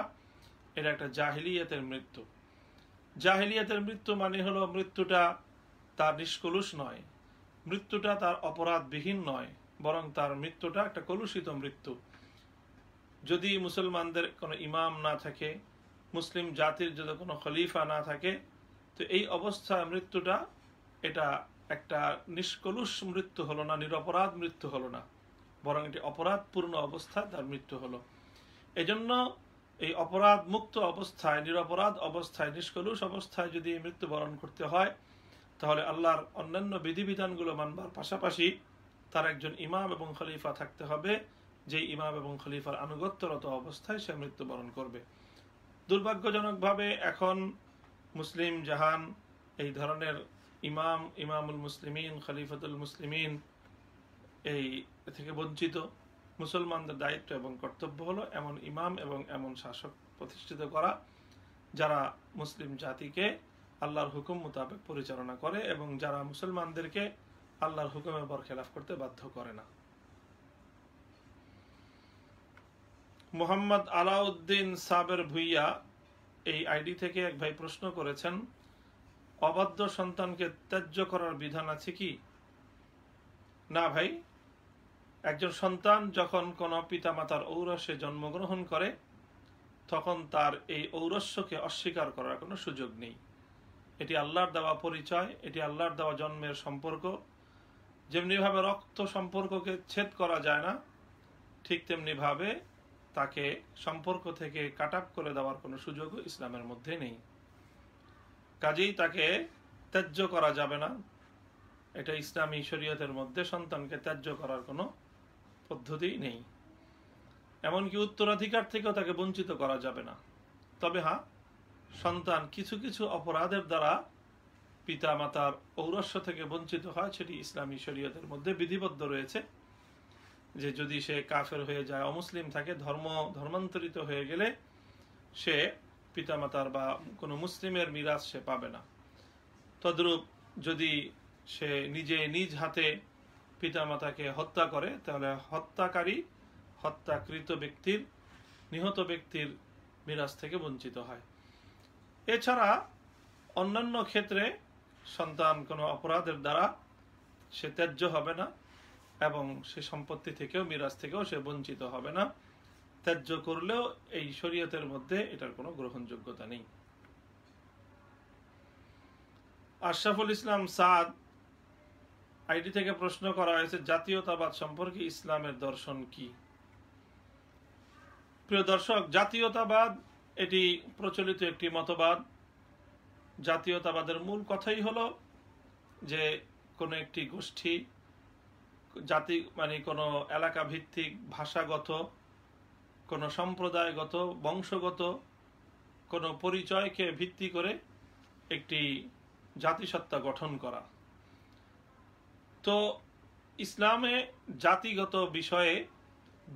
এটা একটা জাহিলিয়াতের মৃত্যু। জাহিলিয়াতের মৃত্যু মানে হলো মৃত্যুটা তার নিষ্কলুষ নয়, মৃত্যুটা তার অপরাধবিহীন নয়, বরং তার মৃত্যুটা একটা কলুষিত মৃত্যু। যদি মুসলমানদের কোনো ইমাম না থাকে, মুসলিম জাতির যদি কোনো খলিফা না থাকে, তো এই অবস্থায় মৃত্যুটা এটা একটা নিষ্কলুষ মৃত্যু হলো না, নিরপরাধ মৃত্যু হলো না, বরং এটি অপরাধপূর্ণ অবস্থায় তার মৃত্যু হলো। এজন্য এই অপরাধ মুক্ত অবস্থায়, নিরপরাধ অবস্থায়, নিষ্কলুষ অবস্থায় যদি মৃত্যুবরণ করতে হয়, তাহলে আল্লাহর অন্যান্য বিধিবিধানগুলো মানবার পাশাপাশি তার একজন ইমাম এবং খলিফা থাকতে হবে, যে ইমাম এবং খলিফার আনুগত্যরত অবস্থায় সে মৃত্যুবরণ করবে। দুর্ভাগ্যজনকভাবে এখন মুসলিম জাহান এই ধরনের ইমাম, ইমামুল মুসলিমিন, খলিফাতুল মুসলিমিন এই থেকে বঞ্চিত। মুসলমানদের দায়িত্ব এবং কর্তব্য হলো এমন ইমাম এবং এমন শাসক প্রতিষ্ঠিত করা যারা মুসলিম জাতিকে আল্লাহর হুকুম মোতাবেক পরিচালনা করে এবং যারা মুসলমানদেরকে আল্লাহর হুকুমের বরখেলাফ করতে বাধ্য করে না। মোহাম্মদ আলাউদ্দিন সাবের ভুইয়া এই আইডি থেকে এক ভাই প্রশ্ন করেছেন, অবাধ্য সন্তানকে ত্যায্য করার বিধান আছে কি? না ভাই, একজন সন্তান যখন কোনো পিতামাতার ঔরসে জন্মগ্রহণ করে তখন তার এই ঔরস্যকে অস্বীকার করার কোনো সুযোগ নেই। এটি আল্লাহর দেওয়া পরিচয়, এটি আল্লাহর দেওয়া জন্মের সম্পর্ক। যেমনিভাবে রক্ত সম্পর্ককে ছেদ করা যায় না, ঠিক তেমনি ভাবে তাকে সম্পর্ক থেকে কাট অফ করে দেওয়ার কোনো সুযোগও ইসলামের মধ্যে নেই। কাজেই তাকে ত্যায্য করা যাবে না। এটা ইসলামী শরীয়তের মধ্যে সন্তানকে ত্যায্য করার কোনো পদ্ধতি নেই। এমনকি উত্তরাধিকার থেকেও তাকে বঞ্চিত করা যাবে না। তবে হ্যাঁ, সন্তান কিছু কিছু অপরাধের দ্বারা পিতা মাতার ঔরস্য থেকে বঞ্চিত হয়, সেটি ইসলামী শরীয়তের মধ্যে বিধিবদ্ধ রয়েছে। যে যদি সে কাফের হয়ে যায়, অমুসলিম থাকে, ধর্মান্তরিত হয়ে গেলে সে পিতামাতার বা কোনো মুসলিমের মিরাজ সে পাবে না। তদ্রূপ যদি সে নিজে নিজ হাতে পিতামাতাকে হত্যা করে, তাহলে হত্যাকারী হত্যাকৃত ব্যক্তির, নিহত ব্যক্তির মিরাজ থেকে বঞ্চিত হয়। এছাড়া অন্যান্য ক্ষেত্রে সন্তান কোনো অপরাধের দ্বারা সে ত্যায্য হবে না এবং সে সম্পত্তি থেকেও, মিরাজ থেকেও সে বঞ্চিত হবে না। ত্যায্য করলেও এই শরীয়তের মধ্যে এটার কোনো গ্রহণযোগ্যতা নেই। আশরাফুল ইসলাম সাদ আইডি থেকে প্রশ্ন করা হয়েছে, জাতীয়তাবাদ সম্পর্কে ইসলামের দর্শন কি? প্রিয় দর্শক, জাতীয়তাবাদ এটি প্রচলিত একটি মতবাদ। জাতীয়তাবাদের মূল কথাই হলো যে কোনো একটি গোষ্ঠী, জাতি মানে কোনো এলাকা ভিত্তিক, ভাষাগত, কোনো সম্প্রদায়গত, বংশগত কোনো পরিচয়কে ভিত্তি করে একটি জাতিসত্তা গঠন করা। তো ইসলামে জাতিগত বিষয়ে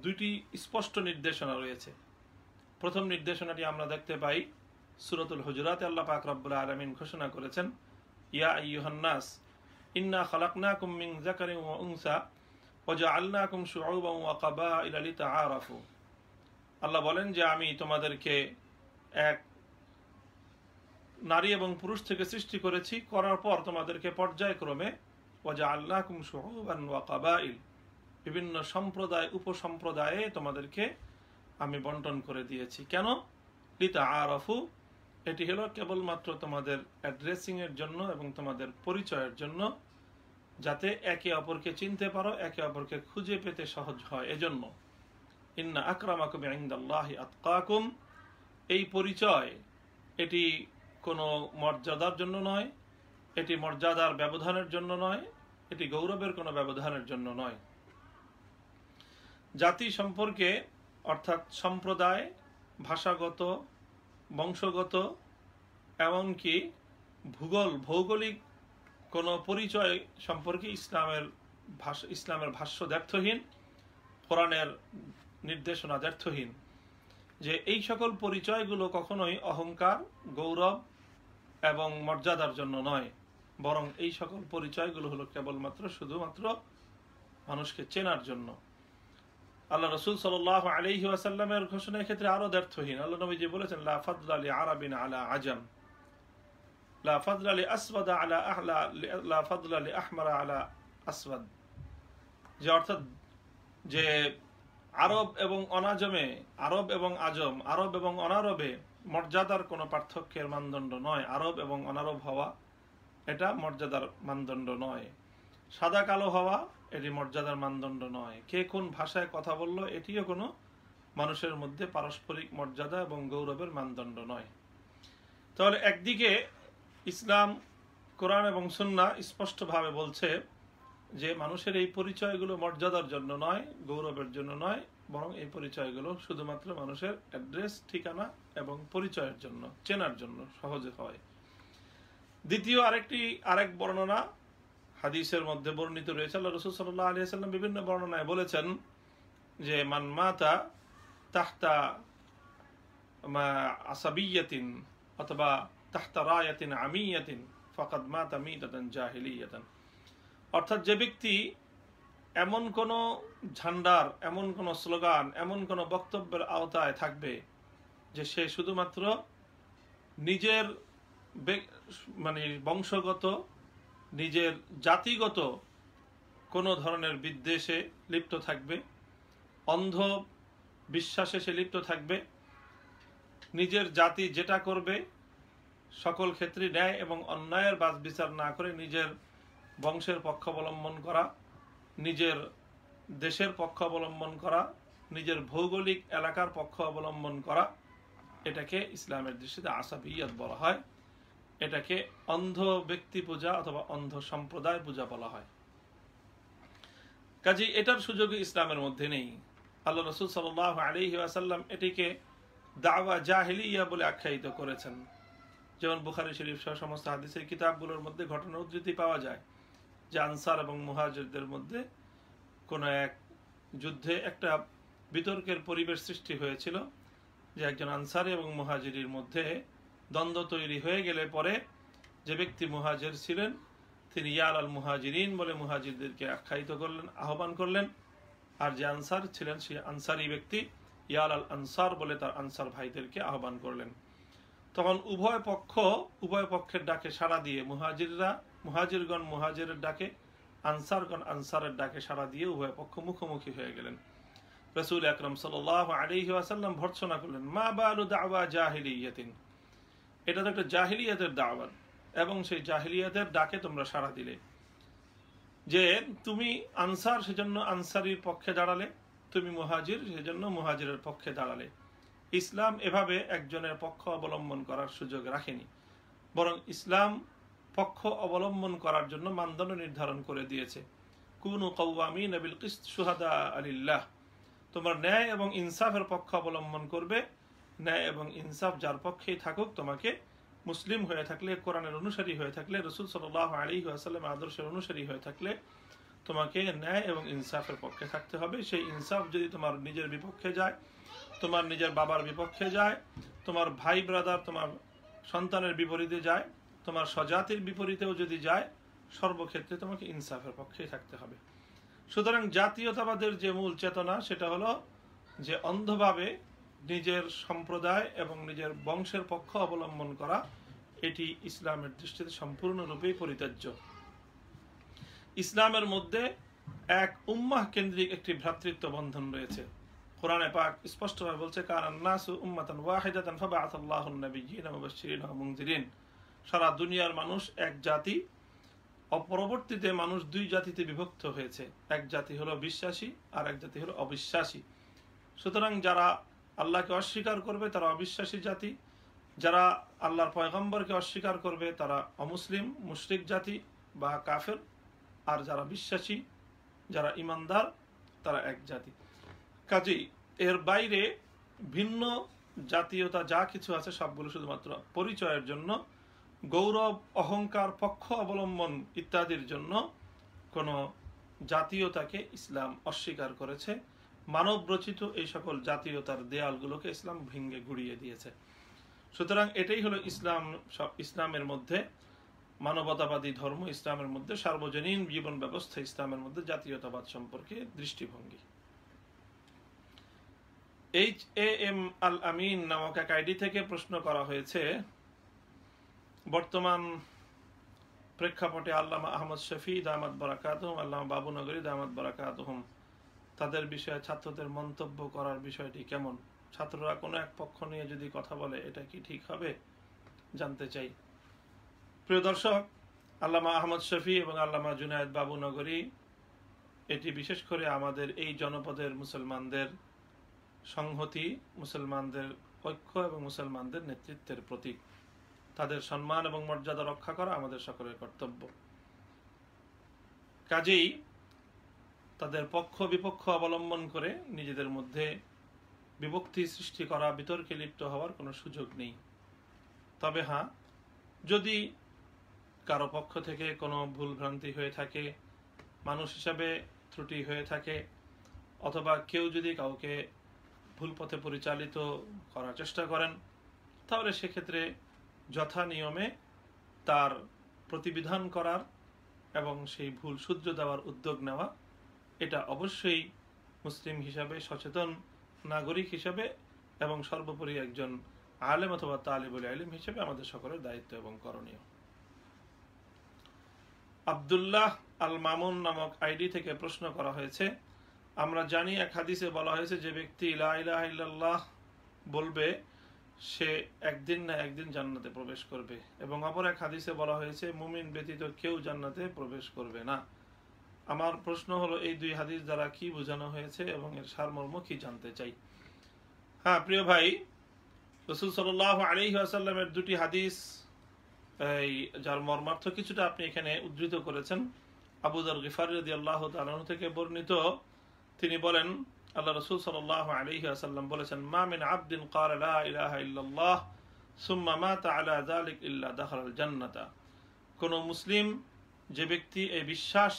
দুটি স্পষ্ট নির্দেশনা রয়েছে। প্রথম নির্দেশনাটি আমরা দেখতে পাই সূরাতুল হুজুরাতে। আল্লাহ পাক রব্বুল আলামিন ঘোষণা করেছেন, ইয়া আইয়ুহান নাস ইন্না খালাকনাকুম মিন যাকারিন ওয়া উনসা ওয়া জাআলনাকুম শুউবান ওয়া কাবাইলা লিতাআরাফু। আল্লাহ বলেন যে আমি তোমাদেরকে এক নারী এবং পুরুষ থেকে সৃষ্টি করেছি, করার পর তোমাদেরকে পর্যায়ক্রমে ওয়া জাআলনাকুম শুউবান ওয়া কাবাইল, বিভিন্ন সম্প্রদায় উপসম্প্রদায়ে তোমাদেরকে আমি বন্টন করে দিয়েছি। কেন? লিতাআরাফু, এটি হলো কেবলমাত্র তোমাদের অ্যাড্রেসিং এর জন্য এবং তোমাদের পরিচয়ের জন্য, যাতে একে অপরকে চিনতে পারো, একে অপরকে খুঁজে পেতে সহজ হয়। এজন্য ইন্না আকরামাকুম ইনদাল্লাহি আতকাকুম, এই পরিচয় এটি কোনো মর্যাদার জন্য নয়, এটি মর্যাদার ব্যবধানের জন্য নয়, এটি গৌরবের কোনো ব্যবধানের জন্য নয়। জাতি সম্পর্কে অর্থাৎ সম্প্রদায়, ভাষাগত, বংশগত, এমনকি ভৌগোলিক কোনো পরিচয় সম্পর্কে ইসলামের ভাষ্য দ্ব্যর্থহীন, কোরআনের নির্দেশনা দ্ব্যর্থহীন। যে এই সকল পরিচয়গুলো কখনোই অহংকার, গৌরব এবং মর্যাদার জন্য নয়, বরং এই সকল পরিচয়গুলো হলো কেবলমাত্র শুধুমাত্র মানুষকে চেনার জন্য। আল্লাহ রাসূল সাল্লাল্লাহু আলাইহি ওয়াসাল্লামের ঘোষণার ক্ষেত্রে আরো দ্ব্যর্থহীন। আল্লাহ নবীজি বলেছেন, লা ফাদলা লি আরাবিন আলা আজম, লা ফাদলা লি আসওয়াদ আলা আহলা, লা ফাদলা লি আহমার আলা আসওয়াদ। যে অর্থাৎ যে আরব এবং অনাজমে, আরব এবং আজম, আরব এবং অনারবে মর্যাদার কোনো পার্থক্যের মানদণ্ড নয়। আরব এবং অনারব হওয়া এটা মর্যাদার মানদণ্ড নয়। সাদা কালো হওয়া এটি মর্যাদার মানদণ্ড নয়। কে কোন ভাষায় কথা বললো এটিও কোনো মানুষের মধ্যে পারস্পরিক মর্যাদা এবং গৌরবের মানদণ্ড নয়। তাহলে একদিকে ইসলাম, কোরআন এবং সুন্নাহ স্পষ্টভাবে বলছে যে মানুষের এই পরিচয়গুলো মর্যাদার জন্য নয়, গৌরবের জন্য নয়, বরং এই পরিচয়গুলো শুধুমাত্র মানুষের অ্যাড্রেস, ঠিকানা এবং পরিচয়ের জন্য, চেনার জন্য সহজে হয়। দ্বিতীয় আরেক বর্ণনা হাদিসের মধ্যে বর্ণিত রয়েছে। আল্লাহ রাসূল সাল্লাল্লাহু আলাইহি ওয়াসাল্লাম বিভিন্ন বর্ণনায় বলেছেন যে মান মাতা তাহতা আসাবিয়াতিন অথবা তাহতা রায়াতিন আমিয়াতিন ফাকাদ মাতা মিতাতান জাহিলিয়াতান। অর্থাৎ যে ব্যক্তি এমন কোন ঝান্ডার, এমন কোন স্লোগান, এমন কোন বক্তব্যের আওতায় থাকবে যে সে শুধুমাত্র নিজের মানে বংশগত, নিজের জাতিগত কোনো ধরনের বিদ্বেষে লিপ্ত থাকবে, অন্ধ বিশ্বাসে সে লিপ্ত থাকবে, নিজের জাতি যেটা করবে সকল ক্ষেত্রে ন্যায় এবং অন্যায়ের বাছ বিচার না করে নিজের বংশের পক্ষ অবলম্বন করা, নিজের দেশের পক্ষ অবলম্বন করা, নিজের ভৌগোলিক এলাকার পক্ষ অবলম্বন করা, এটাকে ইসলামের দৃষ্টিতে আসাবিয়াত বলা হয়। এটাকে অন্ধ ব্যক্তি পূজা অথবা অন্ধ সম্প্রদায় পূজা বলা হয়। কাজেই এটার সুযোগ ইসলামের মধ্যে নেই। আল্লাহ রাসূল সাল্লাল্লাহু আলাইহি ওয়াসাল্লাম এটিকে দাওয়া জাহিলিয়া বলে আখ্যায়িত করেছেন। যেমন বুখারী শরীফ সহ সমস্ত হাদিসের কিতাবগুলোর মধ্যে ঘটনা উদ্ধৃতি পাওয়া যায় যে আনসার এবং মুহাজিরদের মধ্যে কোন এক যুদ্ধে একটা বিতর্কের পরিবেশ সৃষ্টি হয়েছিল, যে একজন আনসারী এবং মুহাজিরের মধ্যে দ্বন্দ্ব তৈরি হয়ে গেলে পরে যে ব্যক্তি মুহাজির ছিলেন তিনি ইয়া আল মুহাজিরিন বলে মুহাজিরদেরকে আখ্যায়িত করলেন, আহ্বান করলেন, আর যে আনসার ছিলেন সে আনসারী ব্যক্তি ইয়া আল আনসার বলে তার আনসার ভাইদেরকে আহ্বান করলেন। তখন উভয় পক্ষের ডাকে সাড়া দিয়ে মুহাজিরগণ মুহাজিরের ডাকে, আনসারগণ আনসারের ডাকে সাড়া দিয়ে উভয় পক্ষ মুখোমুখি হয়ে গেলেন। রাসূল আকরাম সাল্লাল্লাহু আলাইহি ওয়াসাল্লাম ভর্ৎসনা করলেন, মা বালু দাওয়া জাহিলিয়াতিন, এটা তো একটা জাহিলিয়াতের দাওয়াত, এবং সেই জাহিলিয়াতের ডাকে তোমরা সাড়া দিলে। যে তুমি আনসার সেজন্য আনসারীর পক্ষে দাঁড়ালে, তুমি মুহাজির সেজন্য মুহাজিরের পক্ষে দাঁড়ালে। ইসলাম এভাবে একজনের পক্ষ অবলম্বন করার সুযোগ রাখেনি, বরং ইসলাম পক্ষ অবলম্বন করার জন্য মানদণ্ড নির্ধারণ করে দিয়েছে। কুনু কাওয়ামিন বিল কিসত শুহাদা লিল্লাহ, তোমরা ন্যায় এবং ইনসাফের পক্ষ অবলম্বন করবে। ন্যায় এবং ইনসাফ যার পক্ষেই থাকুক, তোমাকে মুসলিম হয়ে থাকলে, কোরআনের অনুসারী হয়ে থাকলে, রাসূল সাল্লাল্লাহু আলাইহি ওয়াসাল্লামের আদর্শের অনুসারী হয়ে থাকলে তোমাকে ন্যায় এবং ইনসাফের পক্ষে থাকতে হবে। সেই ইনসাফ যদি তোমার নিজের বিপক্ষে যায়, তোমার নিজের বাবার বিপক্ষে যায়, তোমার ভাই ব্রাদার, তোমার সন্তানের বিপরীতে যায়, তোমার স্বজাতির বিপরীতেও যদি যায়, সর্বক্ষেত্রে তোমাকে ইনসাফের পক্ষেই থাকতে হবে। সুতরাং জাতীয়তাবাদের যে মূল চেতনা সেটা হলো যে অন্ধভাবে নিজের সম্প্রদায় এবং নিজের বংশের পক্ষ অবলম্বন করা, এটি ইসলামের দৃষ্টিতে সম্পূর্ণরূপে পরিত্যাজ্য। ইসলামের মধ্যে এক উম্মাহ কেন্দ্রিক একটি ভ্রাতৃত্ব বন্ধন রয়েছে। কোরআনে পাক স্পষ্টভাবে বলছে, কানান নাসু উম্মাতান ওয়াহিদাতান ফাবাআসাল্লাহুন নাবিয়্যিনা মুবাশশিরিন ওয়া মুনযিরিন। সারা দুনিয়ার মানুষ এক জাতি, অপরবর্তীতে মানুষ দুই জাতিতে বিভক্ত হয়েছে। এক জাতি হলো বিশ্বাসী আর এক জাতি হলো অবিশ্বাসী। সুতরাং যারা আল্লাহকে অস্বীকার করবে তারা অবিশ্বাসী জাতি, যারা আল্লাহর পয়গম্বরকে অস্বীকার করবে তারা অমুসলিম মুশরিক জাতি বা কাফের, আর যারা বিশ্বাসী, যারা ইমানদার, তারা এক জাতি। কাজেই এর বাইরে ভিন্ন জাতীয়তা যা কিছু আছে সবগুলো শুধুমাত্র পরিচয়ের জন্য, গৌরব, অহংকার, পক্ষ অবলম্বন ইত্যাদির জন্য কোনো জাতীয়তাকে ইসলাম অস্বীকার করেছে। মানব রচিত এই সকল জাতীয়তার দেয়ালগুলোকে ইসলাম ভেঙে গুড়িয়ে দিয়েছে। সুতরাং এটাই হলো ইসলামের মধ্যে মানবতাবাদী ধর্ম, ইসলামের মধ্যে সার্বজনীন জীবন ব্যবস্থা, ইসলামের মধ্যে জাতীয়তাবাদ সম্পর্কে দৃষ্টিভঙ্গি। HAM আল আমিন নামক এক আইডি থেকে প্রশ্ন করা হয়েছে, বর্তমান প্রেক্ষাপটে আল্লামা আহমদ শফি দামাত বারাকাতুহুম, আল্লামা বাবু নগরী দামাত বারাকাতুহুম, তাদের বিষয়ে ছাত্রদের মন্তব্য করার বিষয়টি কেমন? ছাত্ররা কোনো এক পক্ষ নিয়ে যদি কথা বলে এটা কি ঠিক হবে, জানতে চাই। প্রিয় দর্শক, আল্লামা আহমদ শফি এবং আল্লামা জুনায়েদ বাবুনগরী এটি বিশেষ করে আমাদের এই জনপদের মুসলমানদের সংহতি, মুসলমানদের ঐক্য এবং মুসলমানদের নেতৃত্বের প্রতীক। তাদের সম্মান এবং মর্যাদা রক্ষা করা আমাদের সকলের কর্তব্য। কাজেই তাদের পক্ষ বিপক্ষ অবলম্বন করে নিজেদের মধ্যে বিভক্তি সৃষ্টি করা, বিতর্কে লিপ্ত হওয়ার কোনো সুযোগ নেই। তবে হ্যাঁ, যদি কারো পক্ষ থেকে কোনো ভুল ভ্রান্তি হয়ে থাকে, মানুষ হিসাবে ত্রুটি হয়ে থাকে, অথবা কেউ যদি কাউকে ভুল পথে পরিচালিত করার চেষ্টা করেন, তাহলে সেক্ষেত্রে যথা নিয়মে তার প্রতিবিধান করার এবং সেই ভুল শুধরে দেওয়ার উদ্যোগ নেওয়া, এটা অবশ্যই মুসলিম হিসাবে, সচেতন নাগরিক হিসাবে এবং সর্বোপরি একজন আলেম অথবা তালিবুল ইলম হিসেবে আমাদের সকলের দায়িত্ব এবং করণীয়। আব্দুল্লাহ আল মামুন নামক আইডি থেকে প্রশ্ন করা হয়েছে, আমরা জানি এক হাদিসে বলা হয়েছে যে ব্যক্তি লা ইলাহা ইল্লাল্লাহ বলবে সে একদিন না একদিন জান্নাতে প্রবেশ করবে, এবং অপর এক হাদিসে বলা হয়েছে মুমিন ব্যতীত কেউ জান্নাতে প্রবেশ করবে না। আমার প্রশ্ন হলো এই দুই হাদিস দ্বারা কি বোঝানো হয়েছে এবং এর সারমর্ম কি জানতে চাই। হ্যাঁ প্রিয় ভাই, রাসূল সাল্লাল্লাহু আলাইহি ওয়াসাল্লামের দুটি হাদিস যার মর্মার্থ কিছুটা আপনি এখানে উদ্ধৃত করেছেন। আবু যর গিফারী রাদিয়াল্লাহু তাআলা আনহু থেকে বর্ণিত, তিনি বলেন আল্লাহ রাসূল সাল্লাল্লাহু আলাইহি ওয়াসাল্লাম বলেছেন, মা মিন আবদিন ক্বালা লা ইলাহা ইল্লাল্লাহ সুম্মা মাতা আলা যালিক ইল্লা দাখালাল জান্নাতা। কোন মুসলিম যে ব্যক্তি এই বিশ্বাস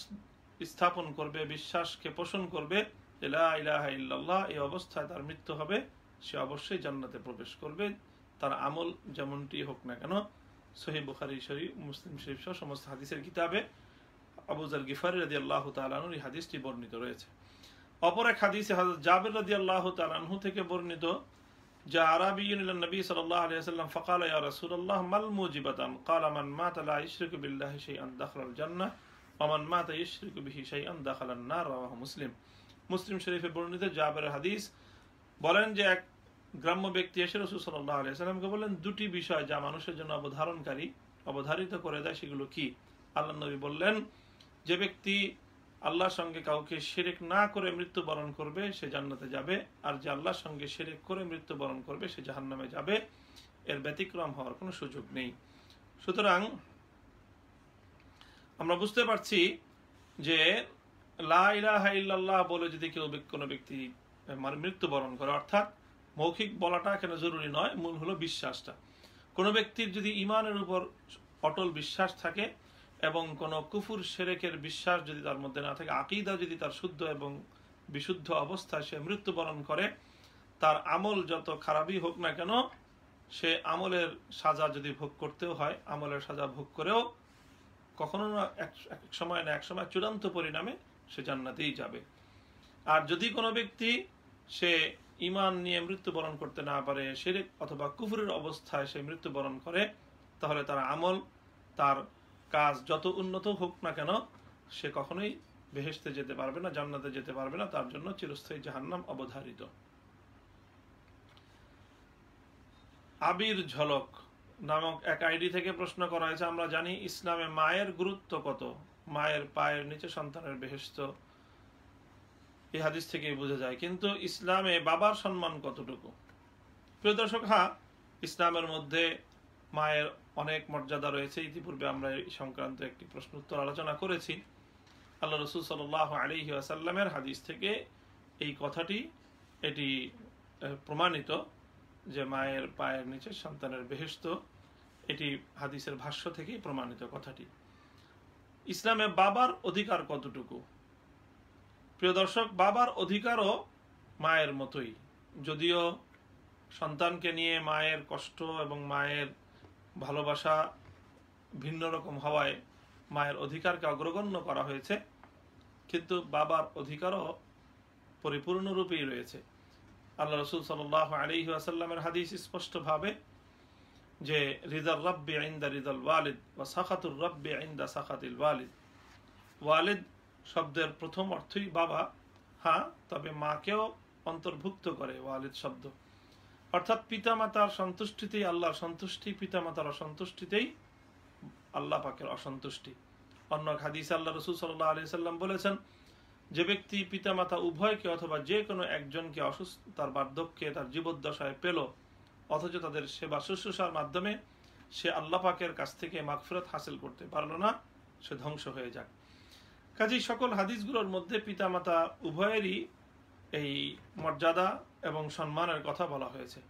স্থাপন করবে, বিশ্বাসকে পোষণ করবে যে লা ইলাহা ইল্লাল্লাহ, এই অবস্থায় তার মৃত্যু হবে, সে অবশ্যই জান্নাতে প্রবেশ করবে, তার আমল যেমনটি হোক না কেন। সহিহ বুখারী শরীফ, মুসলিম শরীফ সহ সমস্ত হাদিসের কিতাবে আবু যর গিফারী রাদিয়াল্লাহু তাআলা আনহু এই হাদিসটি বর্ণিত রয়েছে। অপর এক হাদিসে হযরত জাবির রাদিয়াল্লাহু তাআলা আনহু থেকে বর্ণিত, যা আরাবিয়্যুন ইলা নবী সাল্লাল্লাহু আলাইহি ওয়াসাল্লাম ফাকালা ইয়া রাসূলুল্লাহ মাল মুজিবাতান, ক্বালা মান মাতা লা ইশরিকু বিল্লাহি শাইআন দাখালাল জান্নাহ ওয়া মান মাতা ইশরিকু বিহি শাইআন দাখালান নার, রাওয়াহু মুসলিম। মুসলিম শরীফে বর্ণিত জাবিরের হাদিস বলেন যে এক গ্রাম্য ব্যক্তি এসে রাসূল সাল্লাল্লাহু আলাইহি ওয়াসাল্লামকে বললেন দুটি বিষয় যা মানুষের জন্য অবধারিত করে দেয়, সেগুলো কি? আল্লাহর নবী বললেন, যে ব্যক্তি আল্লাহর সঙ্গে কাউকে শিরক না করে মৃত্যুবরণ করবে সে জান্নাতে যাবে, আর যে আল্লাহর সঙ্গে শিরক করে মৃত্যুবরণ করবে সে জাহান্নামে যাবে। এর ব্যতিক্রম হওয়ার কোনো সুযোগ নেই। সুতরাং আমরা বুঝতে পারছি যে লা ইলাহা ইল্লাল্লাহ বলে যদি কেউ কোনো ব্যক্তি মৃত্যুবরণ করে, অর্থাৎ মৌখিক বলাটা এখানে জরুরি নয়, মূল হলো বিশ্বাসটা। কোনো ব্যক্তির যদি ঈমানের উপর অটল বিশ্বাস থাকে এবং কোনো কুফর শিরকের বিশ্বাস যদি তার মধ্যে না থাকে, আকীদা যদি তার শুদ্ধ এবং বিশুদ্ধ অবস্থায় সে মৃত্যুবরণ করে, তার আমল যত খারাপই হোক না কেন, সে আমলের সাজা যদি ভোগ করতেও হয়, আমলের সাজা ভোগ করেও কখনো না এক সময় চূড়ান্ত পরিণামে সে জান্নাতেই যাবে। আর যদি কোনো ব্যক্তি সে ঈমান নিয়ে মৃত্যুবরণ করতে না পারে, শিরক অথবা কুফরের অবস্থায় সে মৃত্যুবরণ করে, তাহলে তার আমল, তার কাজ যত উন্নত হোক না কেন, সে কখনোই বেহেশতে যেতে পারবে না, জান্নাতে যেতে পারবে না, তার জন্য চিরস্থায়ী জাহান্নাম অবধারিত। আবির ঝলক নামক এক আইডি থেকে প্রশ্ন করা হয়েছে, আমরা জানি ইসলামে মায়ের গুরুত্ব কত, মায়ের পায়ের নিচে সন্তানের বেহেশত, এই হাদিস থেকেই বোঝা যায়, কিন্তু ইসলামে বাবার সম্মান কতটুকু? প্রিয় দর্শক, হ্যাঁ, ইসলামের মধ্যে মায়ের অনেক মর্যাদা রয়েছে। ইতিপূর্বে আমরা এই সংক্রান্ত একটি প্রশ্ন উত্তর আলোচনা করেছি। আল্লাহ রাসূল সাল্লাল্লাহু আলাইহি ওয়াসাল্লামের হাদিস থেকে এই কথাটি এটি প্রমাণিত যে মায়ের পায়ের নিচে সন্তানের বেহেশত, এটি হাদিসের ভাষ্য থেকেই প্রমাণিত কথাটি। ইসলামে বাবার অধিকার কতটুকু? প্রিয় দর্শক, বাবার অধিকারও মায়ের মতোই, যদিও সন্তানকে নিয়ে মায়ের কষ্ট এবং মায়ের ভালোবাসা ভিন্ন রকম হওয়ায় মায়ের অধিকারকে অগ্রগণ্য করা হয়েছে, কিন্তু বাবার অধিকারও পরিপূর্ণরূপেই রয়েছে। আল্লাহ রাসূল সাল্লাল্লাহু আলাইহি ওয়াসাল্লামের হাদিস স্পষ্টভাবে যে রিদার রাব্বি ইনদা রিদাল ওয়ালিদ ওয়া সাখাতুর রাব্বি ইনদা সাখাতিল ওয়ালিদ। ওয়ালিদ শব্দের প্রথম অর্থই বাবা, হ্যাঁ, তবে মাকেও অন্তর্ভুক্ত করে ওয়ালিদ শব্দ, অর্থাৎ পিতামাতার সন্তুষ্টিতেই আল্লাহর সন্তুষ্টি, পিতামাতার অসন্তুষ্টিতেই আল্লাহ পাকের অসন্তুষ্টি। অন্য হাদিসে আল্লাহ রাসূল সাল্লাল্লাহু আলাইহি সাল্লাম বলেছেন, যে ব্যক্তি পিতামাতা উভয়কে অথবা যে কোনো একজনকে অসুস্থ, তার বার্ধক্যে, তার জীবদ্দশায় পেল, অথচ তাদের সেবা শুশ্রূষার মাধ্যমে সে আল্লাহ পাকের কাছ থেকে মাগফিরাত হাসিল করতে পারল না, সে ধ্বংস হয়ে যাক। কাজেই সকল হাদিসগুলোর মধ্যে পিতামাতা উভয়েরই এই মর্যাদা এবং সম্মানের কথা বলা হয়েছে।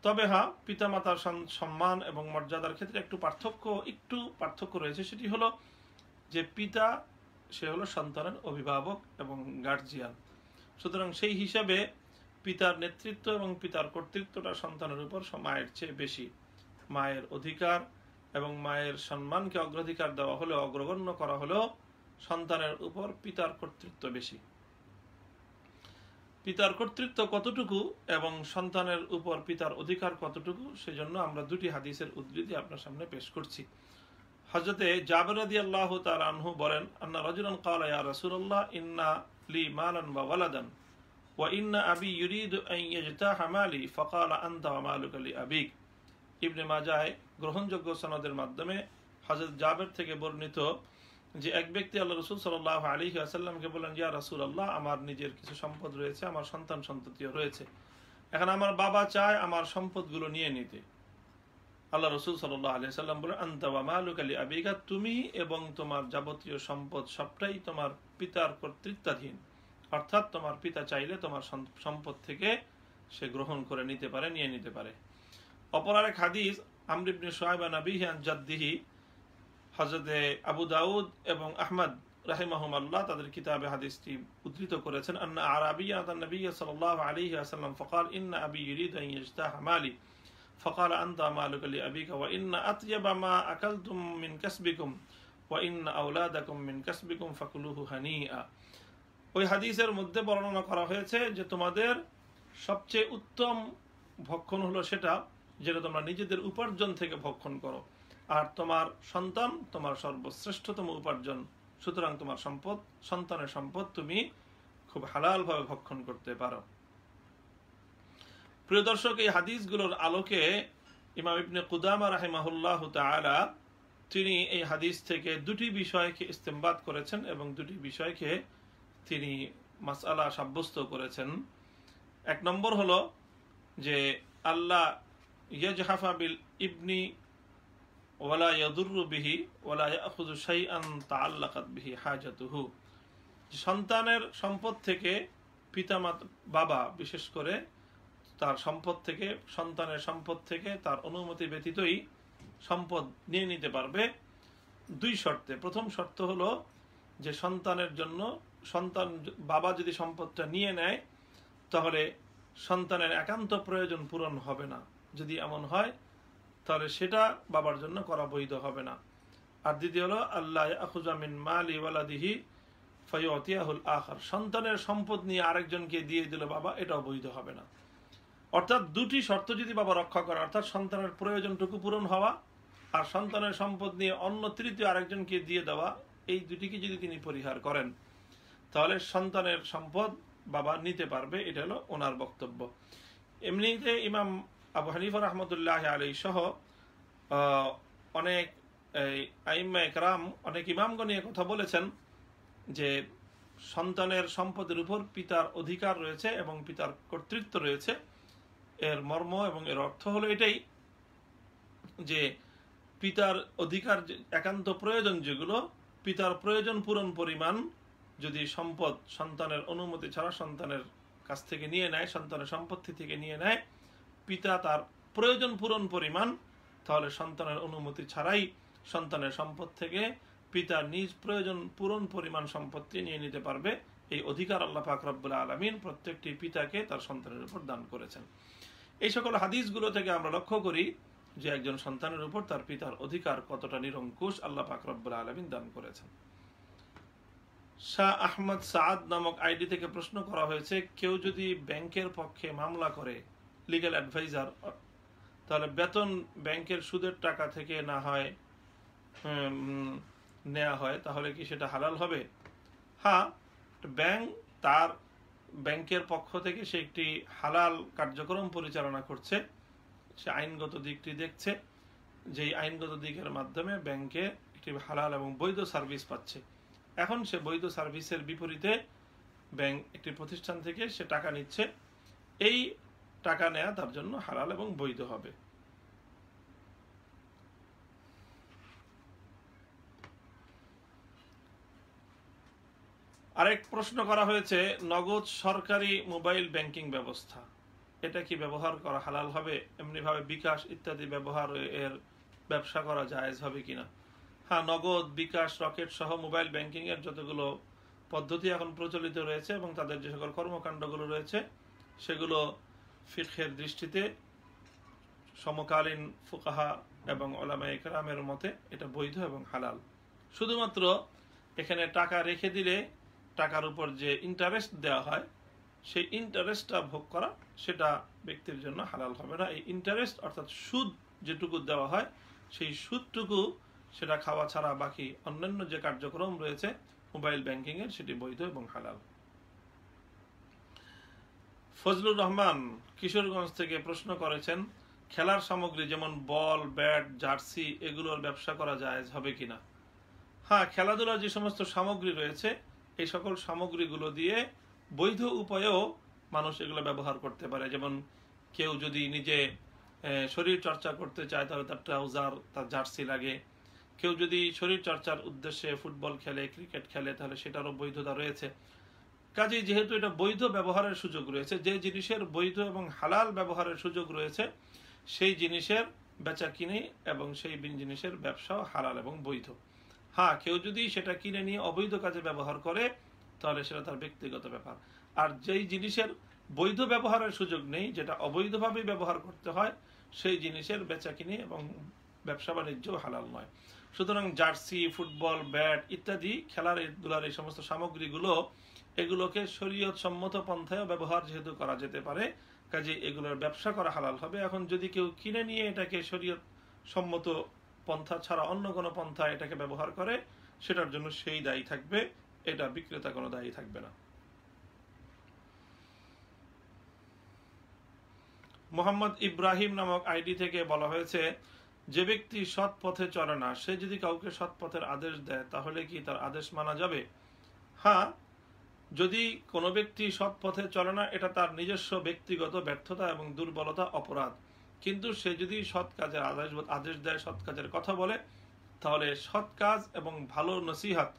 তবে হ্যাঁ, পিতামাতার সম্মান এবং মর্যাদার ক্ষেত্রে একটু পার্থক্য রয়েছে। সেটি হলো যে পিতা, সে হলো সন্তানের অভিভাবক এবং গার্জিয়ান। সুতরাং সেই হিসাবে পিতার নেতৃত্ব এবং পিতার কর্তৃত্বটা সন্তানের উপর মায়ের চেয়ে বেশি। মায়ের অধিকার এবং মায়ের সম্মানকে অগ্রাধিকার দেওয়া হলেও, অগ্রগণ্য করা হলেও সন্তানের উপর পিতার কর্তৃত্ব বেশি। পিতার কর্তৃত্ব কতটুকু এবং সন্তানের উপর পিতার অধিকার কতটুকু, সেজন্য আমরা দুটি হাদিসের উদ্ধৃতি আপনার সামনে পেশ করছি। হযরতে জাবের রাদিয়াল্লাহু তাআলা আনহু বলেন, আন্না রাজুলান ক্বালা ইয়া রাসূলুল্লাহ ইন্না লি মালান ওয়া ওয়ালাদান ওয়া ইন্না আবি ইউরিদু আন ইয়াজতাহা মালি ফাকালা আনতা ওয়া মালুকা লি আবিক। ইবনে মাজাহ গ্রহণযোগ্য সনদের মাধ্যমে হযরত জাবের থেকে বর্ণিত যে এক ব্যক্তি আল্লাহ রাসূল সাল্লাল্লাহু আলাইহি ওয়াসাল্লামকে বলেন, ইয়া রাসূলুল্লাহ, আমার নিজের কিছু সম্পদ রয়েছে, আমার সন্তান সন্ততিও রয়েছে, এখন আমার বাবা চায় আমার সম্পদগুলো নিয়ে নিতে। আল্লাহ রাসূল সাল্লাল্লাহু আলাইহি ওয়াসাল্লাম বলেন, আনতা ওয়া মালুকা লি আবিকা, তুমি এবং তোমার যাবতীয় সম্পদ সবটাই তোমার পিতার কর্তৃত্বাধীন, অর্থাৎ তোমার পিতা চাইলে তোমার সম্পদ থেকে সে গ্রহণ করে নিতে পারে, নিয়ে নিতে পারে। অপর আরেক হাদিস আমর ইবনে শুআইব আন আবিহি আন জাদ্দিহি, হযরতে আবু দাউদ এবং আহমদ রাহিমাহুমাল্লাহ তাদের কিতাবে হাদিসটি উদ্ধৃত করেছেন, আন্না আরাবিয়্যান আতান নবী সাল্লাল্লাহু আলাইহি ওয়াসাল্লাম ফাকাল ইন্না আবি ইউরিদু আন ইয়াজতাহা মালি فقال أنت مالك لأبيك وإن أطيب ما أكلتم من كسبكم وإن أولادكم من كسبكم فكلوه هنيئا। ওই হাদিসের মধ্যে বর্ণনা করা হয়েছে যে তোমাদের সবচেয়ে উত্তম ভক্ষণ হলো সেটা যেটা তোমরা নিজেদের উপার্জন থেকে ভক্ষণ করো, আর তোমার সন্তান তোমার সর্বশ্রেষ্ঠতম উপার্জন, সুতরাং তোমার সম্পদ, সন্তানের সম্পদ তুমি খুব হালালভাবে ভক্ষণ করতে পারো। প্রিয় দর্শক, এই হাদিসগুলোর আলোকে ইমাম ইবনে কুদামা রাহিমাহুল্লাহু তাআলা তিনি এই হাদিস থেকে দুটি বিষয়কে ইস্তেমবাত করেছেন এবং দুটি বিষয়কে তিনি মাসআলা সাব্যস্ত করেছেন। এক নম্বর হলো যে আল্লাহ ইয়াজহাফা বিল ইবনি ওয়ালা ইয়াদুররু বিহি ওয়ালা ইয়াখুযু শাইআন তাআল্লাকাত বিহি হাজাতুহু। সন্তানের সম্পদ থেকে পিতামাতা, বাবা বিশেষ করে, তার সম্পদ থেকে, সন্তানের সম্পদ থেকে তার অনুমতি ব্যতীতই সম্পদ নিয়ে নিতে পারবে দুই শর্তে। প্রথম শর্ত হলো যে সন্তানের জন্য, বাবা যদি সম্পদটা নিয়ে নেয় তাহলে সন্তানের একান্ত প্রয়োজন পূরণ হবে না। যদি এমন হয় তাহলে সেটা বাবার জন্য করা বৈধ হবে না। আর দ্বিতীয় হলো আল্লাহ ইয়াখুযা মিন মালি ওয়ালাদিহি ফায়ুতিয়াহুল আখার, সন্তানের সম্পদ নিয়ে আরেকজনকে দিয়ে দিল বাবা, এটাও বৈধ হবে না। অর্থাৎ দুটি শর্ত যদি বাবা রক্ষা করে, অর্থাৎ সন্তানের প্রয়োজনটুকু পূরণ হওয়া আর সন্তানের সম্পদ নিয়ে অন্য তৃতীয় আরেকজনকে দিয়ে দেওয়া, এই দুটিকে যদি তিনি পরিহার করেন তাহলে সন্তানের সম্পদ বাবা নিতে পারবে। এটা হলো ওনার বক্তব্য। এমনিতে ইমাম আবু হানিফা রাহমাতুল্লাহ আলাইহি সহ অনেক আইম্মা ইকরাম, অনেক ইমামগণ নিয়ে কথা বলেছেন যে সন্তানের সম্পদের উপর পিতার অধিকার রয়েছে এবং পিতার কর্তৃত্ব রয়েছে। এর মর্ম এবং এর অর্থ হলো এটাই যে পিতার অধিকার, একান্ত প্রয়োজন যেগুলো, পিতার প্রয়োজন পূরণ পরিমাণ যদি সম্পদ সন্তানের অনুমতি ছাড়া সন্তানের কাছ থেকে নিয়ে নেয়, সন্তানের সম্পত্তি থেকে নিয়ে নেয় পিতা তার প্রয়োজন পূরণ পরিমাণ, তাহলে সন্তানের অনুমতি ছাড়াই সন্তানের সম্পদ থেকে পিতা নিজ প্রয়োজন পূরণ পরিমাণ সম্পত্তি নিয়ে নিতে পারবে। এই অধিকার আল্লাহ পাক রব্বুল আলামিন প্রত্যেকটি পিতাকে তার সন্তানের উপর দান করেছেন। এই সকল হাদিসগুলো থেকে আমরা লক্ষ্য করি যে একজন সন্তানের উপর তার পিতার অধিকার কতটা নিরঙ্কুশ আল্লাহ পাক রব্বুল আলামিন দান করেছেন। শাহ আহমদ সাদ নামক আইডি থেকে প্রশ্ন করা হয়েছে, কেউ যদি ব্যাংকের পক্ষে মামলা করে, লিগ্যাল অ্যাডভাইজার, তাহলে বেতন ব্যাংকের সুদের টাকা থেকে না হয় নেওয়া হয়, তাহলে কি সেটা হালাল হবে? হ্যাঁ, ব্যাংক তার ব্যাংকের পক্ষ থেকে সে একটি হালাল কার্যক্রম পরিচালনা করছে, সে আইনগত দিকটি দেখছে, যেই আইনগত দিকের মাধ্যমে ব্যাংকে একটি হালাল এবং বৈধ সার্ভিস পাচ্ছে। এখন সে বৈধ সার্ভিসের বিপরীতে ব্যাংক একটি প্রতিষ্ঠান থেকে সে টাকা নিচ্ছে, এই টাকা নেওয়া তার জন্য হালাল এবং বৈধ হবে। আরেক প্রশ্ন করা হয়েছে, নগদ সরকারি মোবাইল ব্যাংকিং ব্যবস্থা, এটা কি ব্যবহার করা হালাল হবে? এমনিভাবে বিকাশ ইত্যাদি ব্যবহার এর ব্যবসা করা জায়েজ হবে কিনা? হ্যাঁ, নগদ, বিকাশ, রকেট সহ মোবাইল ব্যাংকিং এর যতগুলো পদ্ধতি এখন প্রচলিত রয়েছে এবং তাদের যে সকল কর্মকাণ্ডগুলো রয়েছে সেগুলো ফিকহের দৃষ্টিতে সমকালীন ফুকাহা এবং উলামায়ে কেরামের মতে এটা বৈধ এবং হালাল। শুধুমাত্র এখানে টাকা রেখে দিলে টাকার উপর যে ইন্টারেস্ট দেওয়া হয় সেই ইন্টারেস্টটা ভোগ করা সেটা ব্যক্তির জন্য হালাল হবে না। এই ইন্টারেস্ট অর্থাৎ সুদ যেটুকু দেওয়া হয় সেই সুদটুকু সেটা খাওয়া ছাড়া বাকি অন্যান্য যে কার্যক্রম রয়েছে মোবাইল ব্যাংকিং এর সেটি বৈধ এবং হালাল। ফজলুর রহমান কিশোরগঞ্জ থেকে প্রশ্ন করেছেন, খেলার সামগ্রী যেমন বল, ব্যাট, জার্সি এগুলোর ব্যবসা করা জায়েজ হবে কিনা? হ্যাঁ, খেলাধুলার যে সমস্ত সামগ্রী রয়েছে এই সকল সামগ্রীগুলো দিয়ে বৈধ উপায়েও মানুষ এগুলো ব্যবহার করতে পারে। যেমন কেউ যদি নিজে শরীর চর্চা করতে চায় তাহলে তার ট্রাউজার, তার জার্সি লাগে। কেউ যদি শরীর চর্চার উদ্দেশ্যে ফুটবল খেলে, ক্রিকেট খেলে, তাহলে সেটারও বৈধতা রয়েছে। কাজেই যেহেতু এটা বৈধ ব্যবহারের সুযোগ রয়েছে, যে জিনিসের বৈধ এবং হালাল ব্যবহারের সুযোগ রয়েছে সেই জিনিসের বেচা কিনে এবং সেই জিনিসের ব্যবসাও হালাল এবং বৈধ। হ্যাঁ, কেউ যদি সেটা কিনে নিয়ে অবৈধ কাজে ব্যবহার করে তাহলে সেটা তার ব্যক্তিগত ব্যাপার। আর যেই জিনিসের বৈধ ব্যবহারের সুযোগ নেই, যেটা অবৈধভাবে ব্যবহার করতে হয়, সেই জিনিসের বেচা কিনে এবং ব্যবসা বাণিজ্য হালাল নয়। সুতরাং জার্সি, ফুটবল, ব্যাট ইত্যাদি খেলার ধুলার এই সমস্ত সামগ্রীগুলো এগুলোকে শরীয়ত সম্মত পন্থায় ব্যবহার যেহেতু করা যেতে পারে, কাজে এগুলোর ব্যবসা করা হালাল হবে। এখন যদি কেউ কিনে নিয়ে এটাকে শরীয়ত সম্মত পন্থা ছাড়া অন্য কোনো পন্থা এটাকে ব্যবহার করে, সেটার জন্য সেই দায়ী থাকবে, এটা বিক্রেতা কোনো দায়ী থাকবে না। মোহাম্মদ ইব্রাহিম নামক আইডি থেকে বলা হয়েছে, যে ব্যক্তি সৎ পথে চলে না সে যদি কাউকে সৎ পথের আদেশ দেয় তাহলে কি তার আদেশ মানা যাবে? হ্যাঁ, যদি কোনো ব্যক্তি সৎ পথে চলে না এটা তার নিজস্ব ব্যক্তিগত ব্যর্থতা এবং দুর্বলতা, অপরাধ। কিন্তু সে যদি সৎ কাজের আদেশ দেয়, সৎ কাজের কথা বলে, তাহলে সৎ কাজ এবং ভালো নসিহত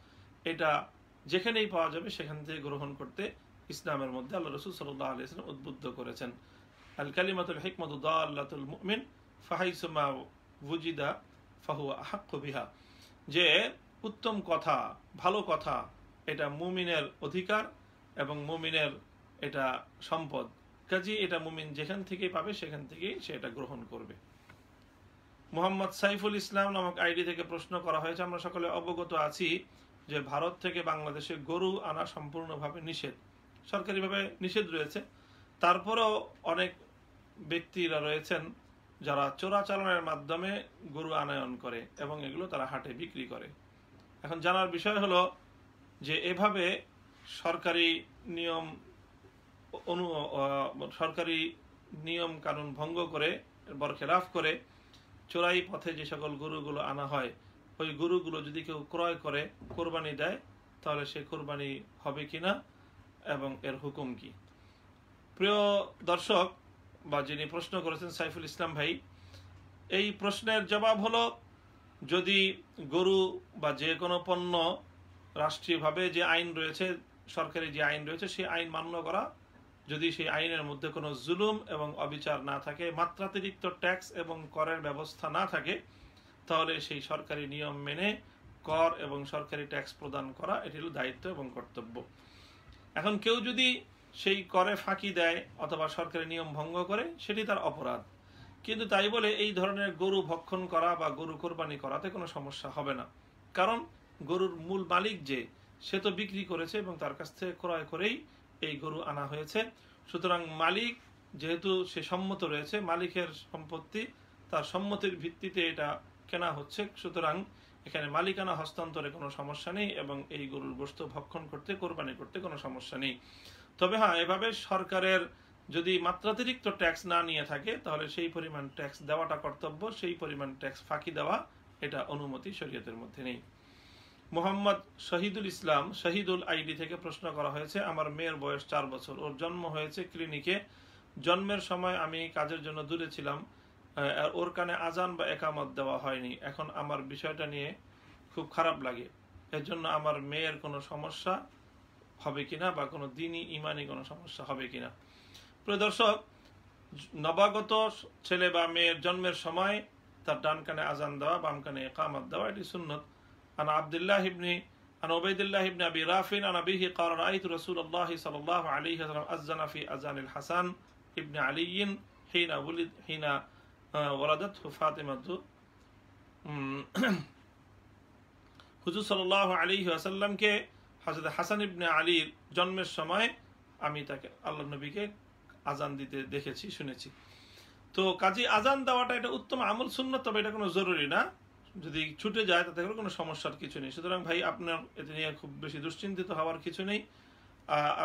এটা যেখানেই পাওয়া যাবে সেখান থেকে গ্রহণ করতে ইসলামের মধ্যে আল্লাহ রাসূল সাল্লাল্লাহু আলাইহি ওয়াসাল্লাম উদ্বুদ্ধ করেছেন। আল কালিমাতুল হিকমাতু দাল্লাতুল মুমিন ফাহাইসুমা ওয়ুজিদা ফাহুয়া আহাক্কু বিহা, যে উত্তম কথা, ভালো কথা এটা মুমিনের অধিকার এবং মুমিনের এটা সম্পদ। কাজেই এটা মুমিন যেখান থেকে পাবে সেখান থেকেই সে এটা গ্রহণ করবে। মোহাম্মদ সাইফুল ইসলাম নামক আইডি থেকে প্রশ্ন করা হয়েছে, আমরা সকলে অবগত আছি যে ভারত থেকে বাংলাদেশে গরু আনা সম্পূর্ণভাবে নিষেধ, সরকারিভাবে নিষেধ রয়েছে। তারপরেও অনেক ব্যক্তিরা রয়েছেন যারা চোরাচালানের মাধ্যমে গরু আনয়ন করে এবং এগুলো তারা হাটে বিক্রি করে। এখন জানার বিষয় হলো যে এভাবে সরকারি নিয়ম কানুন ভঙ্গ করে, বরখেলাফ করে চোরাই পথে যে সকল গরুগুলো আনা হয়, ওই গরুগুলো যদি কেউ ক্রয় করে কোরবানি দেয় তাহলে সে কোরবানি হবে কিনা এবং এর হুকুম কি? প্রিয় দর্শক বা যিনি প্রশ্ন করেছেন সাইফুল ইসলাম ভাই, এই প্রশ্নের জবাব হলো, যদি গরু বা যে কোনো পণ্য রাষ্ট্রীয়ভাবে যে আইন রয়েছে, সরকারি যে আইন রয়েছে সেই আইন মান্য করা, যদি সেই আইনের মধ্যে কোনো জুলুম এবং অবিচার না থাকে, মাত্রাতিরিক্ত ট্যাক্স এবং করের ব্যবস্থা না থাকে, তাহলে সেই সরকারি নিয়ম মেনে কর এবং সরকারি ট্যাক্স প্রদান করা এটি হলো দায়িত্ব এবং কর্তব্য। এখন কেউ যদি সেই করে ফাঁকি দেয় অথবা সরকারি নিয়ম ভঙ্গ করে সেটি তার অপরাধ, কিন্তু তাই বলে এই ধরনের গরু ভক্ষণ করা বা গরু কোরবানি করাতে কোনো সমস্যা হবে না, কারণ গরুর মূল মালিক যে সে তো বিক্রি করেছে এবং তার কাছ থেকে ক্রয় করেই এই গরু আনা হয়েছে। সুতরাং মালিক যেহেতু সে সম্মত রয়েছে, মালিকের সম্পত্তি, তার সম্মতির ভিত্তিতে এটা কেনা হচ্ছে, সুতরাং এখানে মালিকানা হস্তান্তরে কোনো সমস্যা নেই এবং এই গরুর গোশত ভক্ষণ করতে, কোরবানি করতে কোনো সমস্যা নেই। তবে হ্যাঁ, এভাবে সরকারের যদি মাত্রাতিরিক্ত ট্যাক্স না নিয়ে থাকে তাহলে সেই পরিমাণ ট্যাক্স দেওয়াটা কর্তব্য, সেই পরিমাণ ট্যাক্স ফাঁকি দেওয়া এটা অনুমতি শরীয়তের মধ্যে নেই। মোহাম্মদ শহীদুল ইসলাম শহীদুল আইডি থেকে প্রশ্ন করা হয়েছে, আমার মেয়ের বয়স 4 বছর, ওর জন্ম হয়েছে ক্লিনিকে। জন্মের সময় আমি কাজের জন্য দূরে ছিলাম, আর ওর কানে আজান বা একামত দেওয়া হয়নি। এখন আমার বিষয়টা নিয়ে খুব খারাপ লাগে, এর জন্য আমার মেয়ের কোনো সমস্যা হবে কিনা বা কোনো দিনই ইমানি কোনো সমস্যা হবে কিনা। প্রিয় দর্শক, নবাগত ছেলে বা মেয়ের জন্মের সময় তার ডান কানে আজান দেওয়া, বাম কানে ইকামত দেওয়া, এটি সুন্নত। عن عبد عبيد الله بن ابي رافع عن ابيه قال رايت رسول الله صلى الله عليه وسلم اذن في اذان الحسن ابن علي حين ولدته فاطمه হুজুর সাল্লাল্লাহু আলাইহি ওয়াসাল্লামকে হযরত হাসান ইবনে আলীর জন্মের সময় আমি তাকে আল্লাহর নবীকে আজান দিতে দেখেছি, শুনেছি। তো কাজী আজান দেওয়াটা এটা উত্তম আমল, সুন্নাত, তবে এটা কোনো জরুরি না। যদি ছুটে যায় তাতে কোনো সমস্যার কিছু নেই। সুতরাং ভাই, আপনার এতে নিয়ে খুব বেশি দুশ্চিন্তিত হওয়ার কিছু নেই।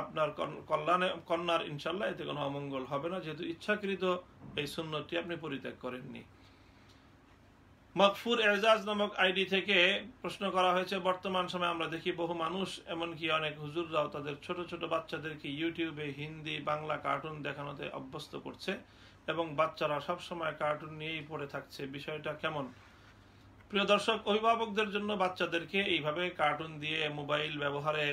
আপনার কন্যার ইনশাল্লাহ এতে কোনো অমঙ্গল হবে না, যেহেতু ইচ্ছাকৃত এই সুন্নতটি আপনি পরিত্যাগ করেননি। মকফুর এজাজ নামক আইডি থেকে প্রশ্ন করা হয়েছে, বর্তমান সময়ে আমরা দেখি বহু মানুষ, এমনকি অনেক হুজুররাও তাদের ছোট ছোট বাচ্চাদেরকে ইউটিউবে হিন্দি বাংলা কার্টুন দেখানোতে অভ্যস্ত করছে এবং বাচ্চারা সবসময় কার্টুন নিয়েই পড়ে থাকছে, বিষয়টা কেমন? প্রিয় দর্শক, অভিভাবকদের জন্য বাচ্চাদেরকে এইভাবে কার্টুন দিয়ে মোবাইল ব্যবহারে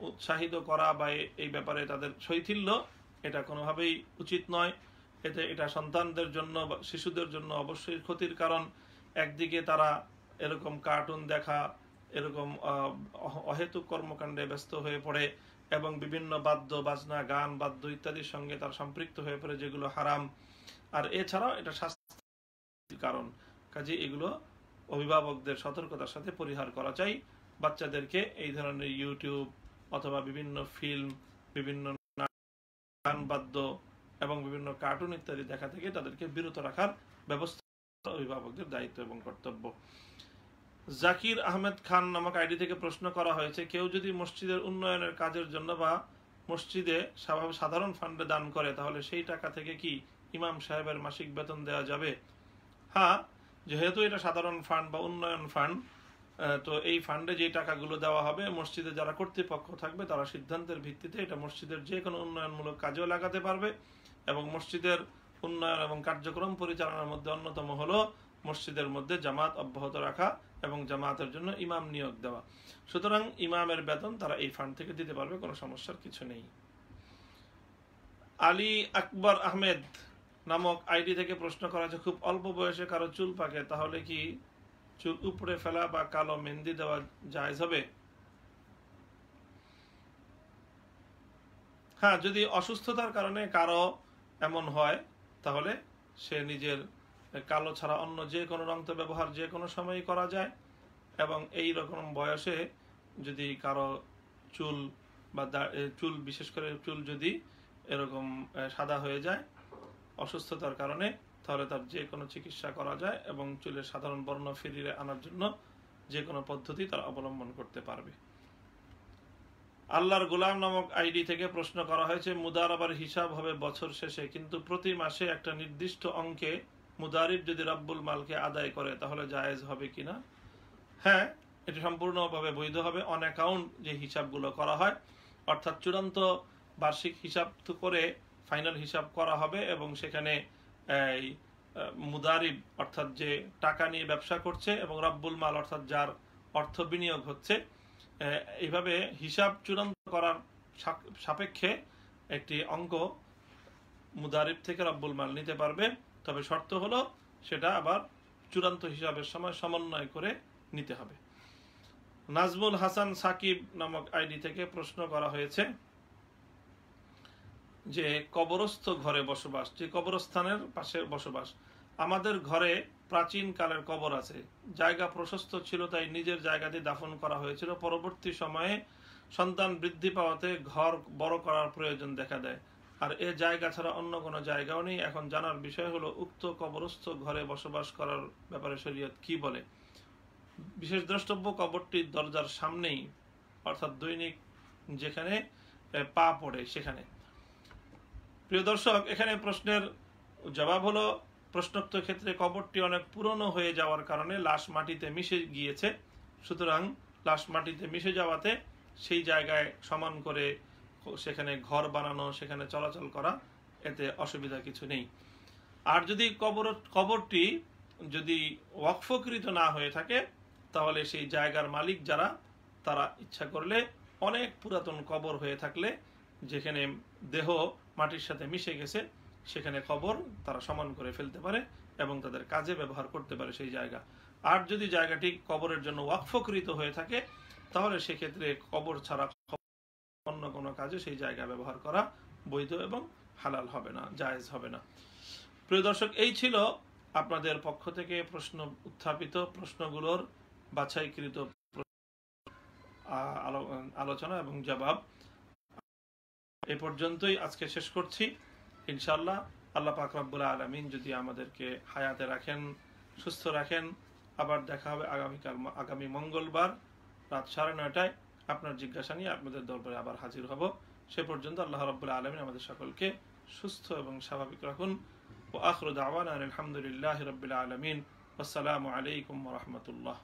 উৎসাহিত করা বা এই ব্যাপারে তাদের শৈথিল্য, এটা কোনোভাবেই উচিত নয়। এটা সন্তানদের জন্য, শিশুদের জন্য অবশ্যই ক্ষতির কারণ। একদিকে তারা এরকম কার্টুন দেখা, এরকম অহেতুক কর্মকাণ্ডে ব্যস্ত হয়ে পড়ে এবং বিভিন্ন বাদ্য বাজনা, গান, বাদ্য ইত্যাদির সঙ্গে তার সম্পৃক্ত হয়ে পড়ে, যেগুলো হারাম। আর এছাড়াও এটা শাস্তির কারণ। কাজে এগুলো অভিভাবকদের সতর্কতার সাথে পরিহার করা চাই। বাচ্চাদেরকে এই ধরনের ইউটিউব অথবা বিভিন্ন ফিল্ম, বিভিন্ন গান, বাদ্য এবং বিভিন্ন কার্টুন ইত্যাদি দেখা থেকে তাদেরকে বিরত রাখার ব্যবস্থা অভিভাবকদের দায়িত্ব এবং কর্তব্য। জাকির আহমেদ খান নামক আইডি থেকে প্রশ্ন করা হয়েছে, কেউ যদি মসজিদের উন্নয়নের কাজের জন্য বা মসজিদে সাধারণ ফান্ডে দান করে তাহলে সেই টাকা থেকে কি ইমাম সাহেবের মাসিক বেতন দেওয়া যাবে? হ্যাঁ, যেহেতু এটা সাধারণ ফান্ড বা উন্নয়ন ফান্ড, তো এই ফান্ডে যে টাকাগুলো দেওয়া হবে, মসজিদে যারা কর্তৃপক্ষ থাকবে তারা সিদ্ধান্তের ভিত্তিতে এটা মসজিদের যে কোনো উন্নয়নমূলক কাজেও লাগাতে পারবে। এবং মসজিদের উন্নয়ন এবং কার্যক্রম পরিচালনার মধ্যে অন্যতম হলো মসজিদের মধ্যে জামাত অব্যাহত রাখা এবং জামাতের জন্য ইমাম নিয়োগ দেওয়া। সুতরাং ইমামের বেতন তারা এই ফান্ড থেকে দিতে পারবে, কোনো সমস্যার কিছু নেই। আলী আকবর আহমেদ নামক আইডি থেকে প্রশ্ন করা হয়েছে, খুব অল্প বয়সে কারো চুল পাকে, তাহলে কি চুল উপড়ে ফেলা বা কালো মেহেন্দি দেওয়া জায়েজ হবে? হ্যাঁ, যদি অসুস্থতার কারণে কারো এমন হয় তাহলে সে নিজের কালো ছাড়া অন্য যে কোনো রং তো ব্যবহার যে কোনো সময়ই করা যায়। এবং এই রকম বয়সে যদি কারো চুল বা চুল, বিশেষ করে চুল যদি এরকম সাদা হয়ে যায় অসুস্থতার কারণে, তাহলে তার যে কোনো চিকিৎসা করা যায় এবং চুলের সাধারণ বর্ণ ফিরিয়ে আনার জন্য যে কোনো পদ্ধতি তারা অবলম্বন করতে পারবে। আল্লাহর গোলাম নামক আইডি থেকে প্রশ্ন করা হয়েছে, মুদারাবার হিসাব হবে বছর শেষে, কিন্তু প্রতি মাসে একটা নির্দিষ্ট অঙ্কে মুদারিব যদি রব্বুল মালকে আদায় করে তাহলে জায়েজ হবে কিনা? হ্যাঁ, এটি সম্পূর্ণভাবে বৈধ হবে। অন অ্যাকাউন্ট যে হিসাবগুলো করা হয়, অর্থাৎ চূড়ান্ত বার্ষিক হিসাব করে ফাইনাল হিসাব করা হবে এবং সেখানে মুদারিব অর্থাৎ যে টাকা নিয়ে ব্যবসা করছে এবং রব্বুল মাল অর্থাৎ যার অর্থ বিনিয়োগ হচ্ছে, এইভাবে হিসাব চূড়ান্ত করার সাপেক্ষে একটি অঙ্ক মুদারিব থেকে রব্বুল মাল নিতে পারবে। তবে শর্ত হলো সেটা আবার চূড়ান্ত হিসাবের সময় সমন্বয় করে নিতে হবে। নাজমুল হাসান সাকিব নামক আইডি থেকে প্রশ্ন করা হয়েছে যে কবরস্থ ঘরে বসবাস, যে কবরস্থানের পাশে বসবাস। আমাদের ঘরে প্রাচীন কালের কবর আছে, জায়গা প্রশস্ত ছিল তাই নিজের জায়গাতে দাফন করা হয়েছিল। পরবর্তী সময়ে সন্তান বৃদ্ধি পাওয়াতে ঘর বড় করার প্রয়োজন দেখা দেয়, আর এ জায়গা ছাড়া অন্য কোনো জায়গাও নেই। এখন জানার বিষয় হলো উক্ত কবরস্থ ঘরে বসবাস করার ব্যাপারে শরীয়ত কি বলে? বিশেষ দ্রষ্টব্য কবরটির দরজার সামনেই, অর্থাৎ দৈনিক যেখানে পা পড়ে সেখানে। প্রিয় দর্শক, এখানে প্রশ্নের জবাব হলো, প্রশ্নোক্ত ক্ষেত্রে কবরটি অনেক পুরনো হয়ে যাওয়ার কারণে লাশ মাটিতে মিশে গিয়েছে, সুতরাং লাশ মাটিতে মিশে যাওয়াতে সেই জায়গায় সমান করে সেখানে ঘর বানানো, সেখানে চলাচল করা, এতে অসুবিধা কিছু নেই। আর যদি কবরটি যদি ওয়াকফকৃত না হয়ে থাকে, তাহলে সেই জায়গার মালিক যারা, তারা ইচ্ছা করলে অনেক পুরাতন কবর হয়ে থাকলে যেখানে দেহ মাটির সাথে মিশে গেছে, সেখানে কবর তারা সমান করে ফেলতে পারে এবং তাদের কাজে ব্যবহার করতে পারে সেই জায়গা। আর যদি জায়গাটি কবরের জন্য ওয়াকফকৃত হয়ে থাকে, তাহলে সেক্ষেত্রে কবর ছাড়া অন্য কোনো কাজে সেই জায়গা ব্যবহার করা বৈধ এবং হালাল হবে না, জায়েজ হবে না। প্রিয় দর্শক, এই ছিল আপনাদের পক্ষ থেকে প্রশ্ন উত্থাপিত প্রশ্নগুলোর বাছাইকৃত আলোচনা এবং জবাব। এ পর্যন্তই আজকে শেষ করছি। ইনশাআল্লাহ আল্লাহ পাক রব্বুল আলামিন যদি আমাদেরকে হায়াতে রাখেন, সুস্থ রাখেন, আবার দেখা হবে আগামী মঙ্গলবার রাত 9:30টায় আপনার জিজ্ঞাসা নিয়ে আপনাদের দরবারে আবার হাজির হব। সে পর্যন্ত আল্লাহ রাব্বুল আলামিন আমাদের সকলকে সুস্থ এবং স্বাভাবিক রাখুন। ওয়া আখিরু দাওয়ানা আলহামদুলিল্লাহি রাব্বিল আলামিন। আসসালামু আলাইকুম ওয়া রাহমাতুল্লাহ।